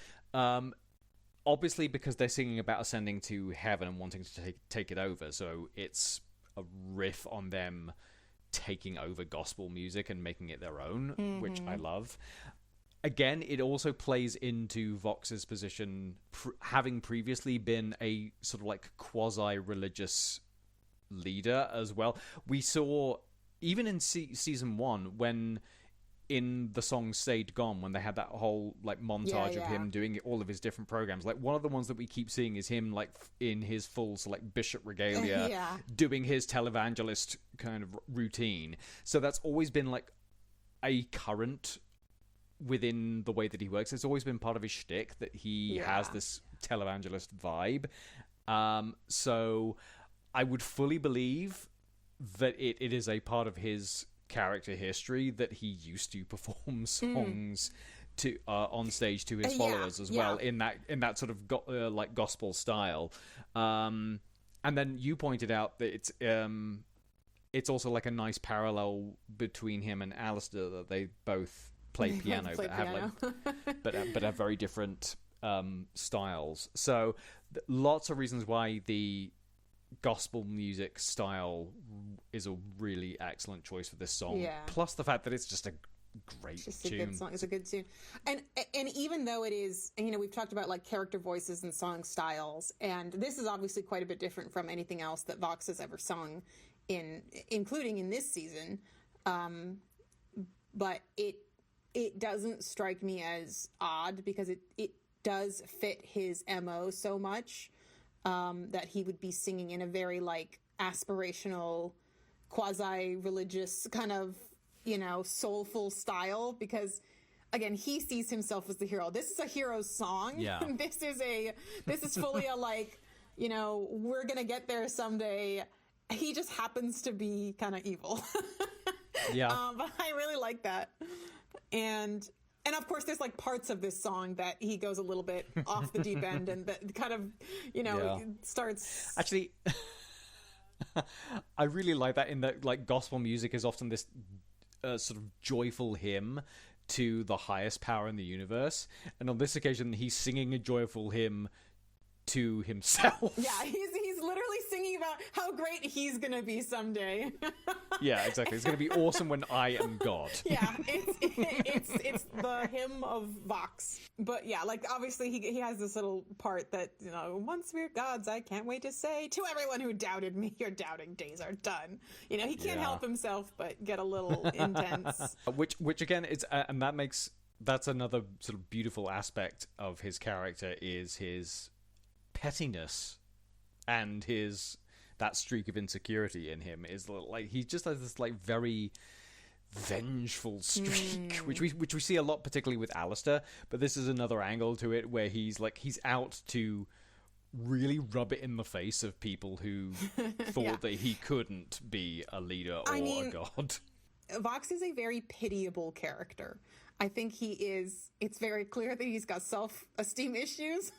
Obviously, because they're singing about ascending to heaven and wanting to take it over, so it's a riff on them taking over gospel music and making it their own, which I love. Again, it also plays into Vox's position, having previously been a sort of like quasi-religious leader as well. We saw, even in season 1, when in the song Stayed Gone, when they had that whole like montage of him doing all of his different programs, like one of the ones that we keep seeing is him like in his full so, like bishop regalia, doing his televangelist kind of routine. So that's always been like a current within the way that he works. It's always been part of his shtick that he has this televangelist vibe. So I would fully believe that it is a part of his character history that he used to perform songs to on stage to his followers as well, in that sort of like gospel style. And then you pointed out that it's also like a nice parallel between him and Alistair, that they both play piano, but have very different styles. So lots of reasons why the gospel music style is a really excellent choice for this song. Plus the fact that it's just a great tune. A good song. It's a good tune. And even though it is, you know, we've talked about like character voices and song styles, and this is obviously quite a bit different from anything else that Vox has ever sung, including in this season. But it doesn't strike me as odd, because it does fit his MO so much, that he would be singing in a very like aspirational, quasi-religious kind of, you know, soulful style, because again, he sees himself as the hero. This is a hero's song. Yeah. This is fully a like, you know, we're gonna get there someday. He just happens to be kind of evil. But I really like that. And of course, there's like parts of this song that he goes a little bit off the deep end, and that kind of, you know, starts. Actually, I really like that, in that like gospel music is often this sort of joyful hymn to the highest power in the universe, and on this occasion, he's singing a joyful hymn to himself. Yeah, he's literally singing about how great he's gonna be someday. Yeah, exactly. It's gonna be awesome when I am God. Yeah, it's the hymn of Vox. But yeah, like obviously he has this little part that, you know, once we're gods, I can't wait to say to everyone who doubted me, your doubting days are done. You know, he can't help himself but get a little intense. Which again is, and that's another sort of beautiful aspect of his character, is his pettiness and that streak of insecurity in him. Is like he just has this like very vengeful streak, which we see a lot, particularly with Alistair. But this is another angle to it where he's out to really rub it in the face of people who thought that he couldn't be a leader or a god. Vox is a very pitiable character. I think it's very clear that he's got self-esteem issues.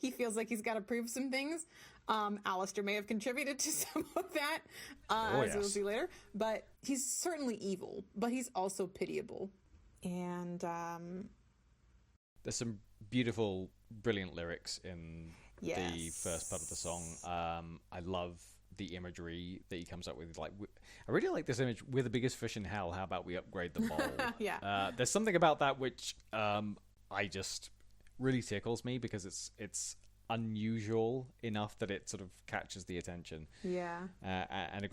He feels like he's got to prove some things. Alistair may have contributed to some of that, as we'll see later. But he's certainly evil, but he's also pitiable. And there's some beautiful, brilliant lyrics in the first part of the song. I love the imagery that he comes up with. Like, I really like this image. We're the biggest fish in hell. How about we upgrade the bowl? There's something about that which I just really tickles me because it's unusual enough that it sort of catches the attention. And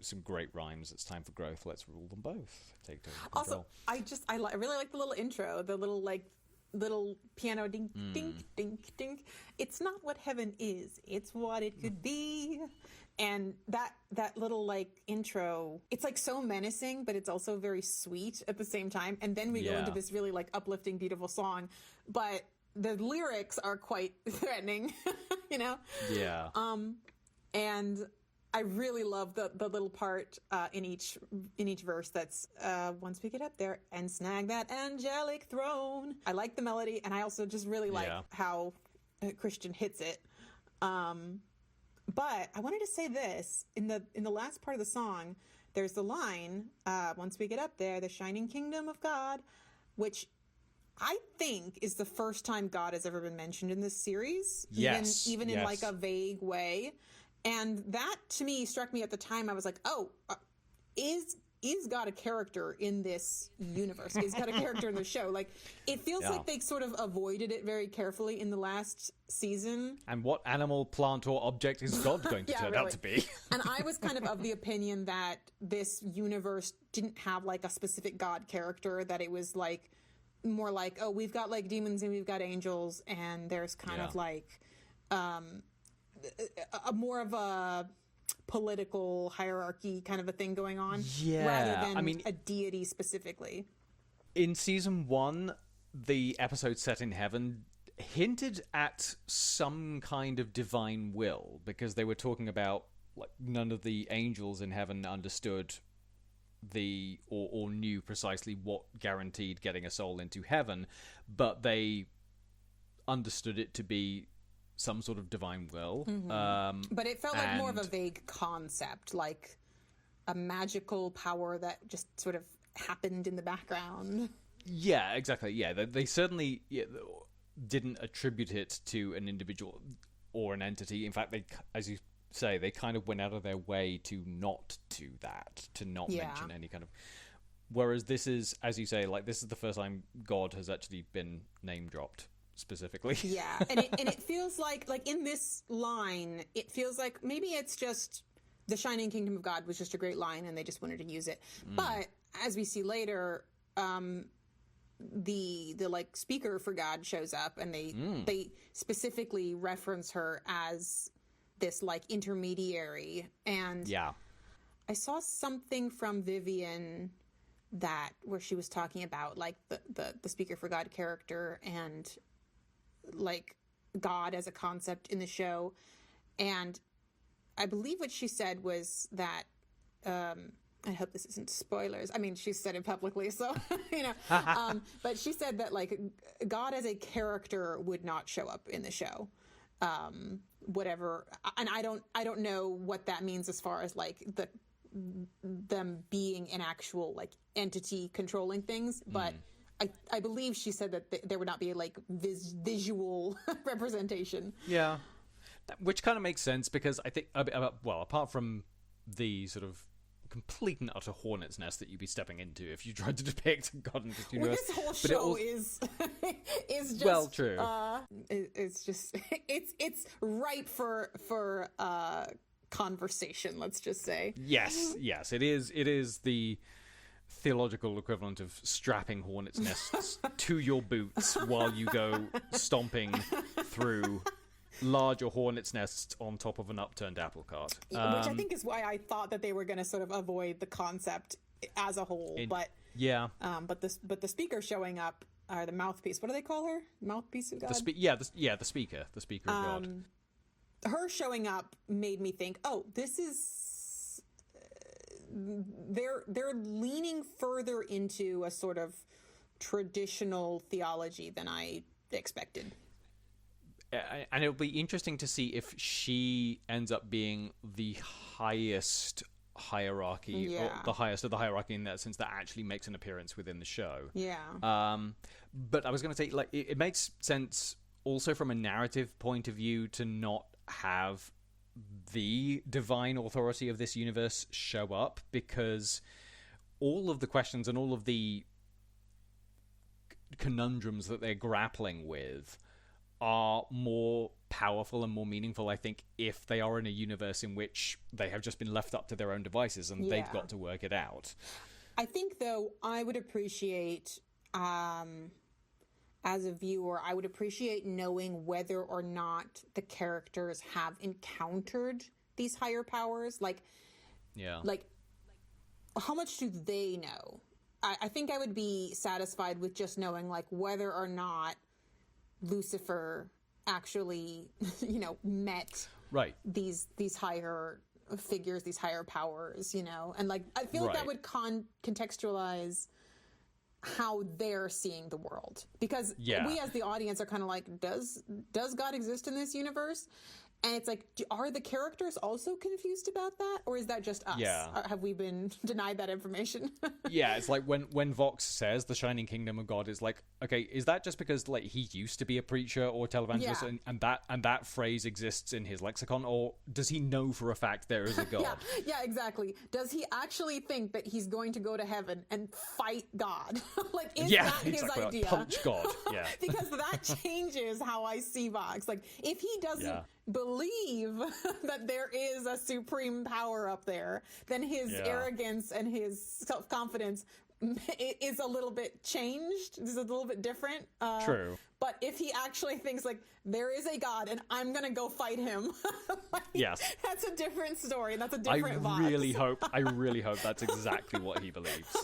some great rhymes. It's time for growth. Let's rule them both. Take two. Also, I really like the little intro. The little piano ding ding ding ding. It's not what heaven is. It's what it could be. And that little intro, it's so menacing, but it's also very sweet at the same time. And then we go into this really uplifting, beautiful song, but the lyrics are quite threatening, Yeah. And I really love the little part in each verse that's once we get up there and snag that angelic throne. I like the melody, and I also just really like how Christian hits it. But I wanted to say this in the last part of the song. There's the line, "Once we get up there, the shining kingdom of God," which I think is the first time God has ever been mentioned in this series. Yes, even in a vague way. And that, to me, struck me at the time. I was like, oh, is God a character in this universe? Is God a character in the show? It feels like they sort of avoided it very carefully in the last season. And what animal, plant, or object is God going to turn out to be? And I was kind of the opinion that this universe didn't have a specific God character, that it was more oh, we've got demons and we've got angels, and there's kind of a more of a political hierarchy kind of a thing going on, rather than a deity specifically. In season 1, the episode set in heaven hinted at some kind of divine will, because they were talking about none of the angels in heaven understood or knew precisely what guaranteed getting a soul into heaven, but they understood it to be some sort of divine will. But it felt more of a vague concept, like a magical power that just sort of happened in the background. Yeah, exactly. Yeah, they certainly didn't attribute it to an individual or an entity. In fact, they, as you say, they kind of went out of their way to not do that, to not mention any kind of... Whereas this is, as you say, this is the first time God has actually been name-dropped specifically. Yeah, and it feels like in this line, it feels like maybe it's just the Shining Kingdom of God was just a great line and they just wanted to use it. But as we see later, the speaker for God shows up, and they specifically reference her as this intermediary. And I saw something from Vivian where she was talking about the speaker for God character and God as a concept in the show. And I believe what she said was that I hope this isn't spoilers. I mean, she said it publicly, so but she said that God as a character would not show up in the show. Whatever, and I don't know what that means as far as them being an actual entity controlling things, but I believe she said that there would not be visual representation. Yeah, which kind of makes sense, because I think apart from the sort of complete and utter hornet's nest that you'd be stepping into if you tried to depict God in this universe. This whole show is just true. It's just it's ripe for conversation. Let's just say. Yes, it is. It is the theological equivalent of strapping hornet's nests to your boots while you go stomping through larger hornet's nests on top of an upturned apple cart. Which I think is why I thought that they were going to sort of avoid the concept as a whole. But the speaker showing up, or the mouthpiece. What do they call her? Mouthpiece of God. The speaker of God. Her showing up made me think, oh, this is they're leaning further into a sort of traditional theology than I expected. And it'll be interesting to see if she ends up being the highest hierarchy, or the highest of the hierarchy in that sense, that actually makes an appearance within the show. Yeah. But I was going to say, like, it makes sense also from a narrative point of view to not have the divine authority of this universe show up, because all of the questions and all of the conundrums that they're grappling with are more powerful and more meaningful, I think, if they are in a universe in which they have just been left up to their own devices and they've got to work it out. I think, though, I would appreciate, as a viewer, I would appreciate knowing whether or not the characters have encountered these higher powers. Like, how much do they know? I think I would be satisfied with just knowing, like, whether or not Lucifer actually, met these higher figures, these higher powers, and like I feel like that would contextualize how they're seeing the world, because we as the audience are kind of like, does God exist in this universe? And it's like, are the characters also confused about that? Or is that just us? Yeah. Have we been denied that information? Yeah, it's like when Vox says the Shining Kingdom of God, is like, okay, is that just because like he used to be a preacher or televangelist and that phrase exists in his lexicon? Or does he know for a fact there is a God? Yeah, exactly. Does he actually think that he's going to go to heaven and fight God? Like, is that his idea? Like, punch God, yeah. Because that changes how I see Vox. Like, if he doesn't believe that there is a supreme power up there, then his arrogance and his self-confidence is a little bit changed. It's a little bit different. True. But if he actually thinks like there is a God and I'm gonna go fight him, that's a different story. That's a different Vox. I really hope that's exactly what he believes.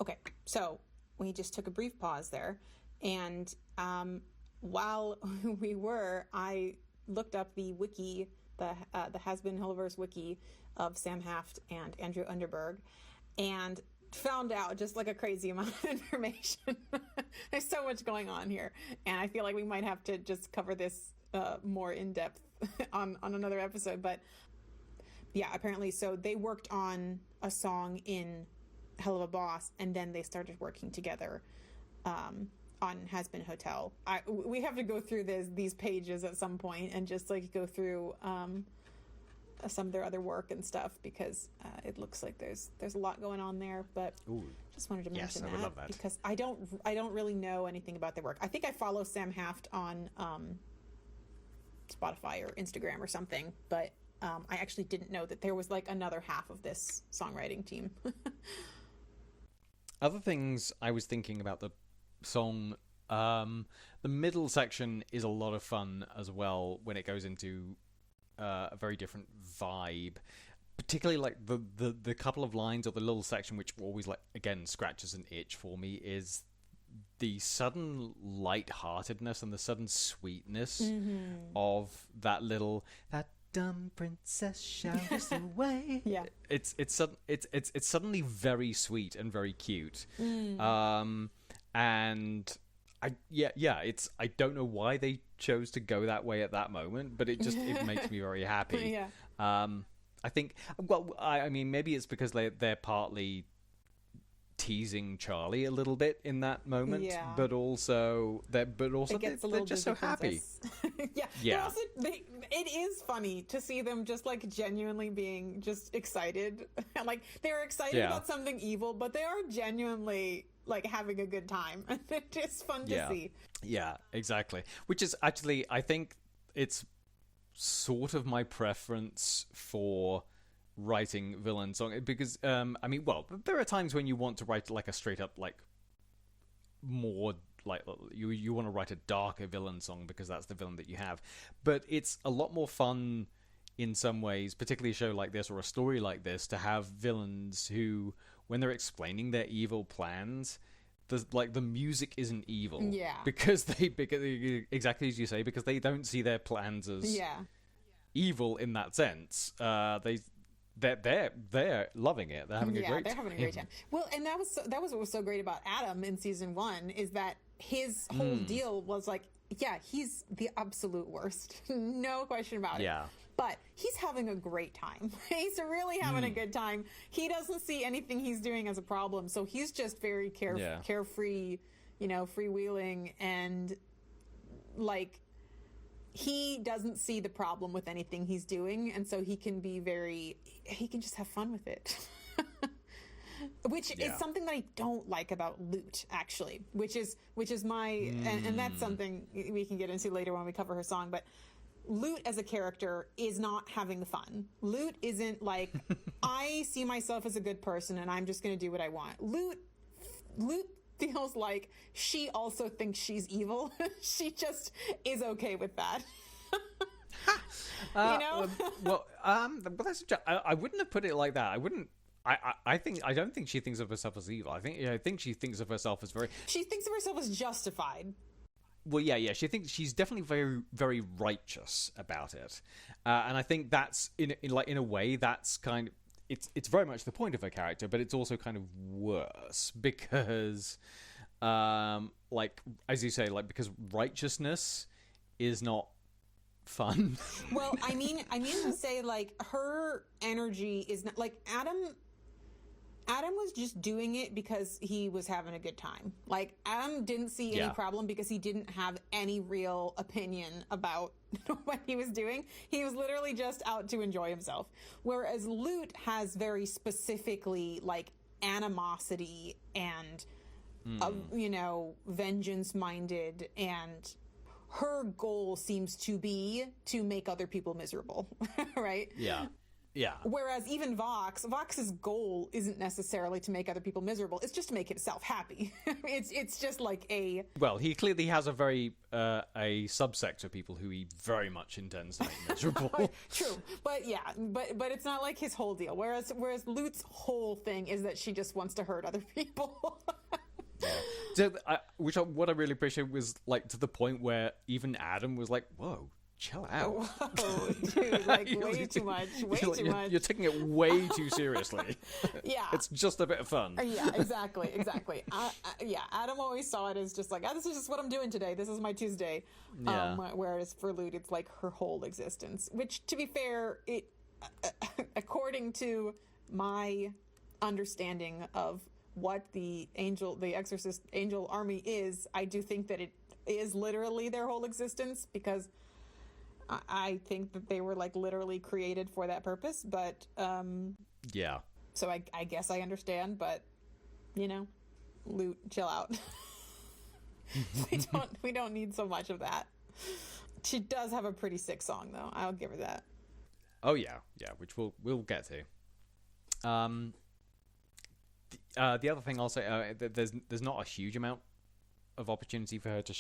Okay, so we just took a brief pause there, and while I looked up the wiki, the Hazbin Hilliverse wiki of Sam Haft and Andrew Underberg, and found out just like a crazy amount of information. There's so much going on here, and I feel like we might have to just cover this more in depth on another episode. But yeah, apparently, so they worked on a song in Hell of a Boss, and then they started working together on Hazbin Hotel. We have to go through these pages at some point and just like go through some of their other work and stuff, because it looks like there's a lot going on there. But just wanted to mention I would love that, because I don't really know anything about their work. I think I follow Sam Haft on Spotify or Instagram or something, but I actually didn't know that there was like another half of this songwriting team. Other things I was thinking about the song, the middle section is a lot of fun as well when it goes into a very different vibe. Particularly like the couple of lines or the little section which always like again scratches an itch for me is the sudden lightheartedness and the sudden sweetness of that dumb princess showers away. Yeah, it's suddenly very sweet and very cute. And I don't know why they chose to go that way at that moment, but it makes me very happy. I think, I mean, maybe it's because they're partly teasing Charlie a little bit in that moment, but also they're just so happy. Yeah. It is funny to see them just like genuinely being just excited. Like they're excited about something evil, but they are genuinely like having a good time. And it's just fun to see. Yeah, exactly. Which is actually, I think it's sort of my preference for writing villain song, because I mean, well, there are times when you want to write like a straight up like more you want to write a darker villain song because that's the villain that you have. But it's a lot more fun in some ways, particularly a show like this or a story like this, to have villains who, when they're explaining their evil plans, the music isn't evil. Yeah. Because exactly as you say, because they don't see their plans as evil in that sense. They're loving it. They're having a great time. They're having a great time. Well, and that was what was so great about Adam in season 1 is that his whole deal was like, yeah, he's the absolute worst. No question about it. Yeah. But he's having a great time. He's really having a good time. He doesn't see anything he's doing as a problem, so he's just very carefree, freewheeling, and like he doesn't see the problem with anything he's doing, and so he can just have fun with it. Which is something that I don't like about Lute, actually, which is my and that's something we can get into later when we cover her song, but Lute as a character is not having fun. Lute isn't like, I see myself as a good person and I'm just going to do what I want. Lute feels like she also thinks she's evil. She just is okay with that. I wouldn't have put it like that. I don't think she thinks of herself as evil. I think she thinks of herself as She thinks of herself as justified. Well, yeah. She thinks she's definitely very, very righteous about it, and I think that's in a way that's kind of it's very much the point of her character, but it's also kind of worse because, as you say, because righteousness is not fun. Well, I mean to say her energy is not like Adam was just doing it because he was having a good time. Adam didn't see any problem because he didn't have any real opinion about what he was doing. He was literally just out to enjoy himself. Whereas Lute has very specifically animosity and, vengeance-minded, and her goal seems to be to make other people miserable, right? Yeah. Yeah. Whereas even Vox's goal isn't necessarily to make other people miserable. It's just to make himself happy. It's just like a... Well, he clearly has a very a subsect of people who he very much intends to make miserable. True, but but it's not like his whole deal. Whereas Lute's whole thing is that she just wants to hurt other people. So, what I really appreciate was to the point where even Adam was like, "Whoa, chill out." Whoa, dude, way too much. Way too much. You're taking it way too seriously. Yeah. It's just a bit of fun. Yeah, exactly. Adam always saw it as just this is just what I'm doing today. This is my Tuesday. Yeah. Whereas for Lute, it's her whole existence. Which, to be fair, according to my understanding of what the Exorcist angel army is, I do think that it is literally their whole existence, because I think that they were literally created for that purpose, but yeah. So I guess I understand, but Lute, chill out. we don't need so much of that. She does have a pretty sick song, though. I'll give her that. Oh yeah, which we'll get to. The other thing I'll say, there's not a huge amount of opportunity for her to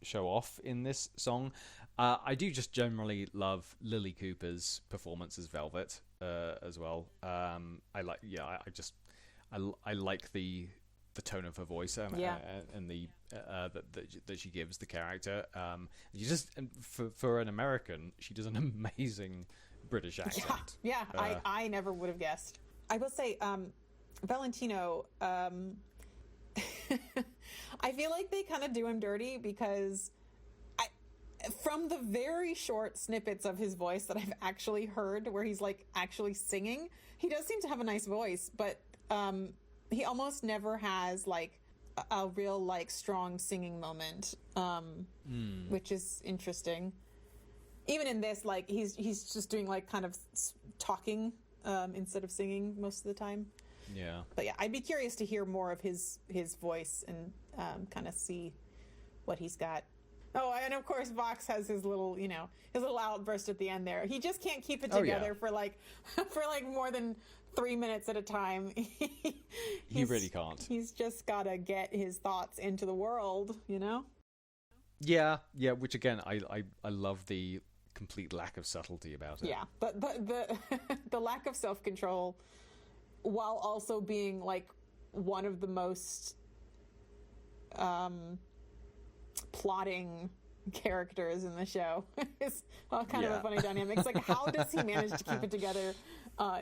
show off in this song. I do just generally love Lily Cooper's performance as Velvet as well. I like the tone of her voice and the that she gives the character. For an American, she does an amazing British accent. Yeah. I never would have guessed. I will say, Valentino, I feel like they kind of do him dirty because from the very short snippets of his voice that I've actually heard where he's actually singing, he does seem to have a nice voice, but he almost never has a real strong singing moment, which is interesting. Even in this, he's just doing kind of talking instead of singing most of the time. Yeah. But yeah, I'd be curious to hear more of his voice and kind of see what he's got Oh, and of course Vox has his little, his little outburst at the end there. He just can't keep it together for like more than 3 minutes at a time. He really can't. He's just got to get his thoughts into the world, Yeah, which again, I love the complete lack of subtlety about it. Yeah, but the lack of self-control, while also being like one of the most plotting characters in the show, is kind of a funny dynamic. It's like, how does he manage to keep it together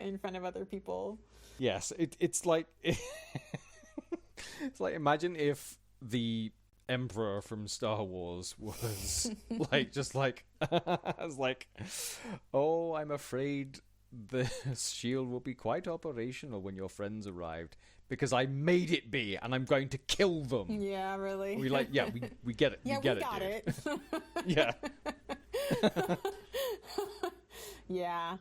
in front of other people? Yes, it's like it's like, imagine if the Emperor from Star Wars was like just like was like, oh, I'm afraid the shield will be quite operational when your friends arrived because I made it be and I'm going to kill them. Yeah, really. We like, yeah, we get it. Yeah, we got it. Yeah. Yeah.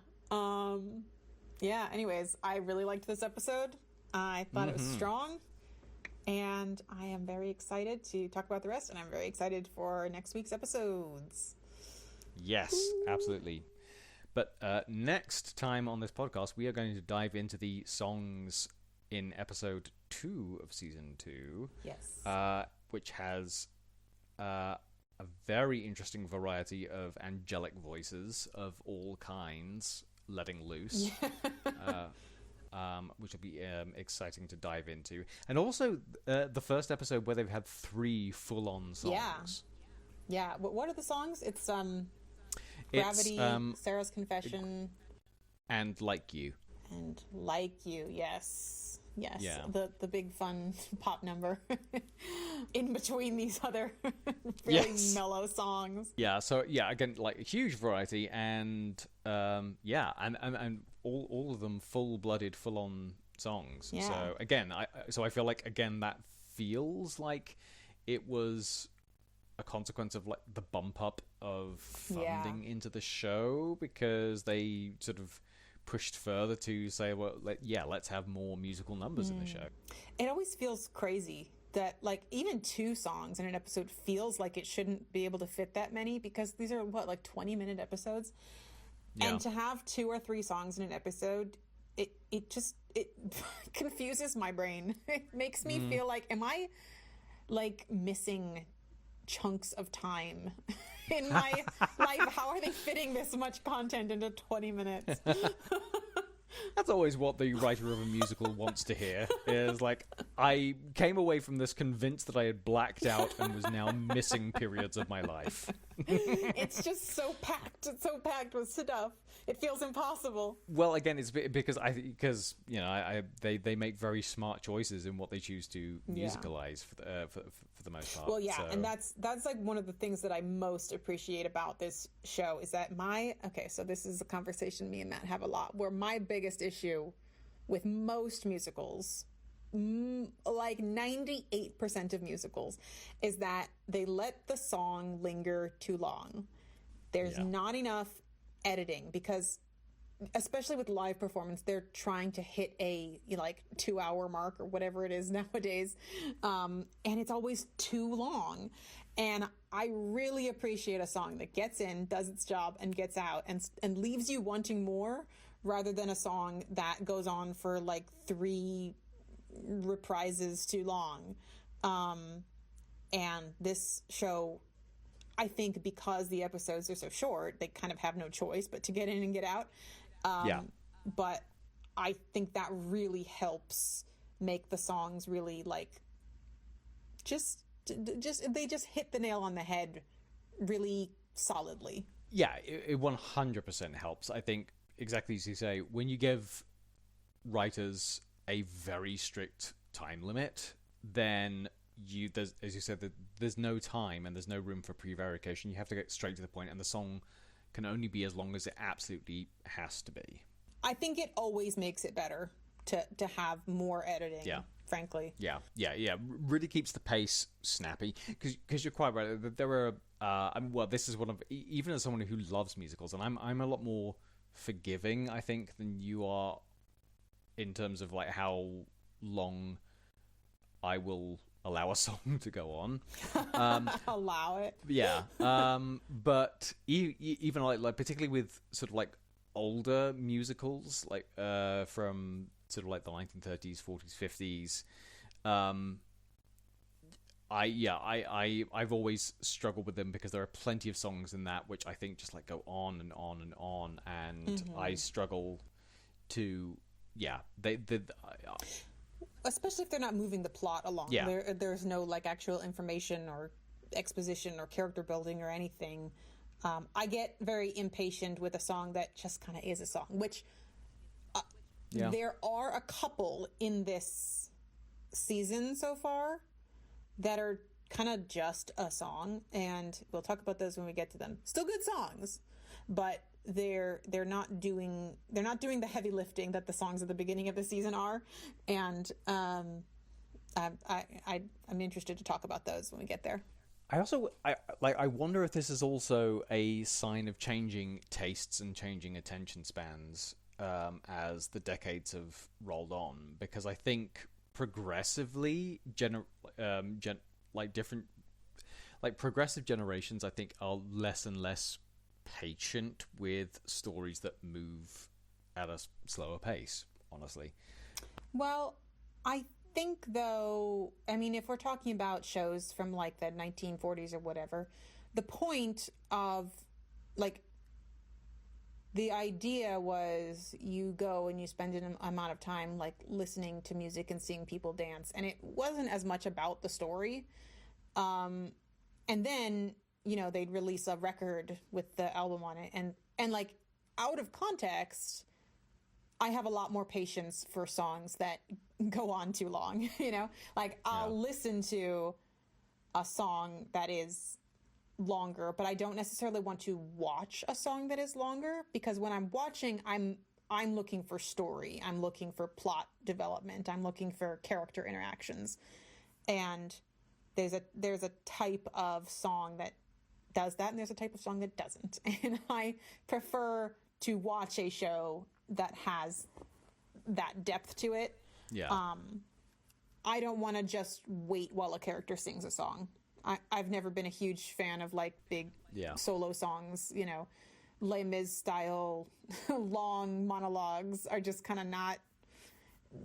Yeah. Anyways, I really liked this episode. I thought it was strong. And I am very excited to talk about the rest, and I'm very excited for next week's episodes. Yes, absolutely. But next time on this podcast, we are going to dive into the songs in episode 2 of season 2. Yes. Which has a very interesting variety of angelic voices of all kinds letting loose. Which will be exciting to dive into. And also the first episode where they've had 3 full-on songs. Yeah. What are the songs? It's Gravity, Sarah's Confession, and Like You. And Like You, yes. Yeah. The big fun pop number in between these other really mellow songs. Yeah, so again, like a huge variety, and and all of them full-blooded, full-on songs. Yeah. So again, I feel like again that feels like it was a consequence of like the bump up of funding into the show, because they sort of pushed further to say, well, let's have more musical numbers in the show. It always feels crazy that like even 2 songs in an episode feels like it shouldn't be able to fit that many, because these are like 20-minute episodes. Yeah. And to have 2 or 3 songs in an episode, it confuses my brain. It makes me feel like, am I like missing chunks of time in my life? How are they fitting this much content into 20 minutes? That's always what the writer of a musical wants to hear, is like, I came away from this convinced that I had blacked out and was now missing periods of my life. It's just so packed. It's so packed with stuff. It feels impossible. Well, again, it's because they make very smart choices in what they choose to musicalize for the most part. Well, yeah, and that's like one of the things that I most appreciate about this show is that so this is a conversation me and Matt have a lot, where my biggest issue with most musicals, like 98% of musicals, is that they let the song linger too long. There's not enough editing, because especially with live performance, they're trying to hit a 2-hour mark or whatever it is nowadays, and it's always too long. And I really appreciate a song that gets in, does its job, and gets out, and leaves you wanting more, rather than a song that goes on for like 3 reprises too long. And this show, I think, because the episodes are so short, they kind of have no choice but to get in and get out. But I think that really helps make the songs really like they just hit the nail on the head really solidly. Yeah, it 100% helps. I think, exactly as you say, when you give writers a very strict time limit, then as you said, there's no time and there's no room for prevarication. You have to get straight to the point, and the song can only be as long as it absolutely has to be. I think it always makes it better to have more editing. Yeah. Frankly. Yeah. Really keeps the pace snappy, because you're quite right. There are this is one of, even as someone who loves musicals, and I'm a lot more forgiving, I think, than you are in terms of like how long I will allow a song to go on. Allow it. Yeah, but even like particularly with sort of like older musicals, like from sort of like the 1930s, 40s, 50s. I've always struggled with them because there are plenty of songs in that which I think just like go on and on and on, and I struggle to especially if they're not moving the plot along. Yeah. There's no like actual information or exposition or character building or anything. I get very impatient with a song that just kind of is a song, which there are a couple in this season so far that are kind of just a song, and we'll talk about those when we get to them. Still good songs, but they're not doing the heavy lifting that the songs at the beginning of the season are, and I'm interested to talk about those when we get there. I wonder if this is also a sign of changing tastes and changing attention spans as the decades have rolled on, because I think progressively progressive generations I think are less and less patient with stories that move at a slower pace, honestly. Well, I think though, I mean, if we're talking about shows from like the 1940s or whatever, the point of like the idea was you go and you spend an amount of time like listening to music and seeing people dance, and it wasn't as much about the story. And then, you know, they'd release a record with the album on it, and like out of context, I have a lot more patience for songs that go on too long, you know? Like I'll listen to a song that is longer, but I don't necessarily want to watch a song that is longer, because when I'm watching, I'm looking for story. I'm looking for plot development. I'm looking for character interactions. And there's a type of song that does that, and there's a type of song that doesn't. And I prefer to watch a show that has that depth to it. Yeah. I don't want to just wait while a character sings a song. I've never been a huge fan of like big solo songs, you know. Les Mis style long monologues are just kind of not,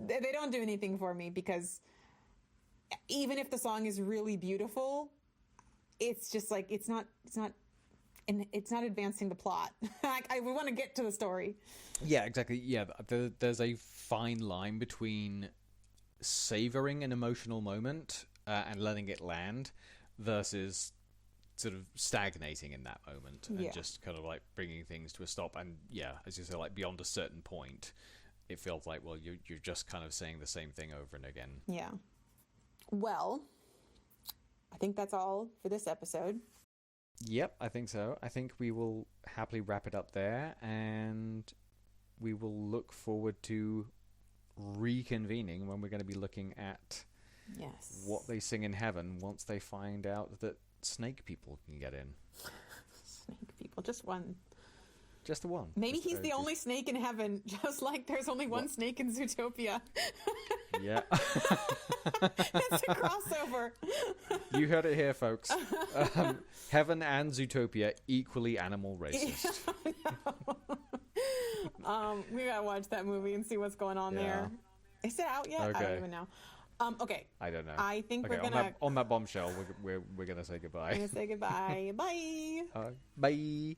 they don't do anything for me, because even if the song is really beautiful, it's just like it's not advancing the plot. Like we want to get to the story. Yeah, exactly. Yeah, there's a fine line between savoring an emotional moment and letting it land versus sort of stagnating in that moment and just kind of like bringing things to a stop. And yeah, as you say, like beyond a certain point, it feels like, well, you're just kind of saying the same thing over and again. Yeah. Well, I think that's all for this episode. Yep, I think so. I think we will happily wrap it up there, and we will look forward to reconvening when we're going to be looking at what they sing in heaven once they find out that snake people can get in. Snake people, just one. Just the one. Maybe he's the only snake in heaven, just like there's only one snake in Zootopia. Yeah. It's a crossover. You heard it here, folks. Heaven and Zootopia, equally animal racist. We gotta watch that movie and see what's going on there. Is it out yet? Okay. I don't even know. Okay. I don't know. I think we're gonna on that bombshell. We're gonna say goodbye. We're gonna say goodbye. Bye. Bye.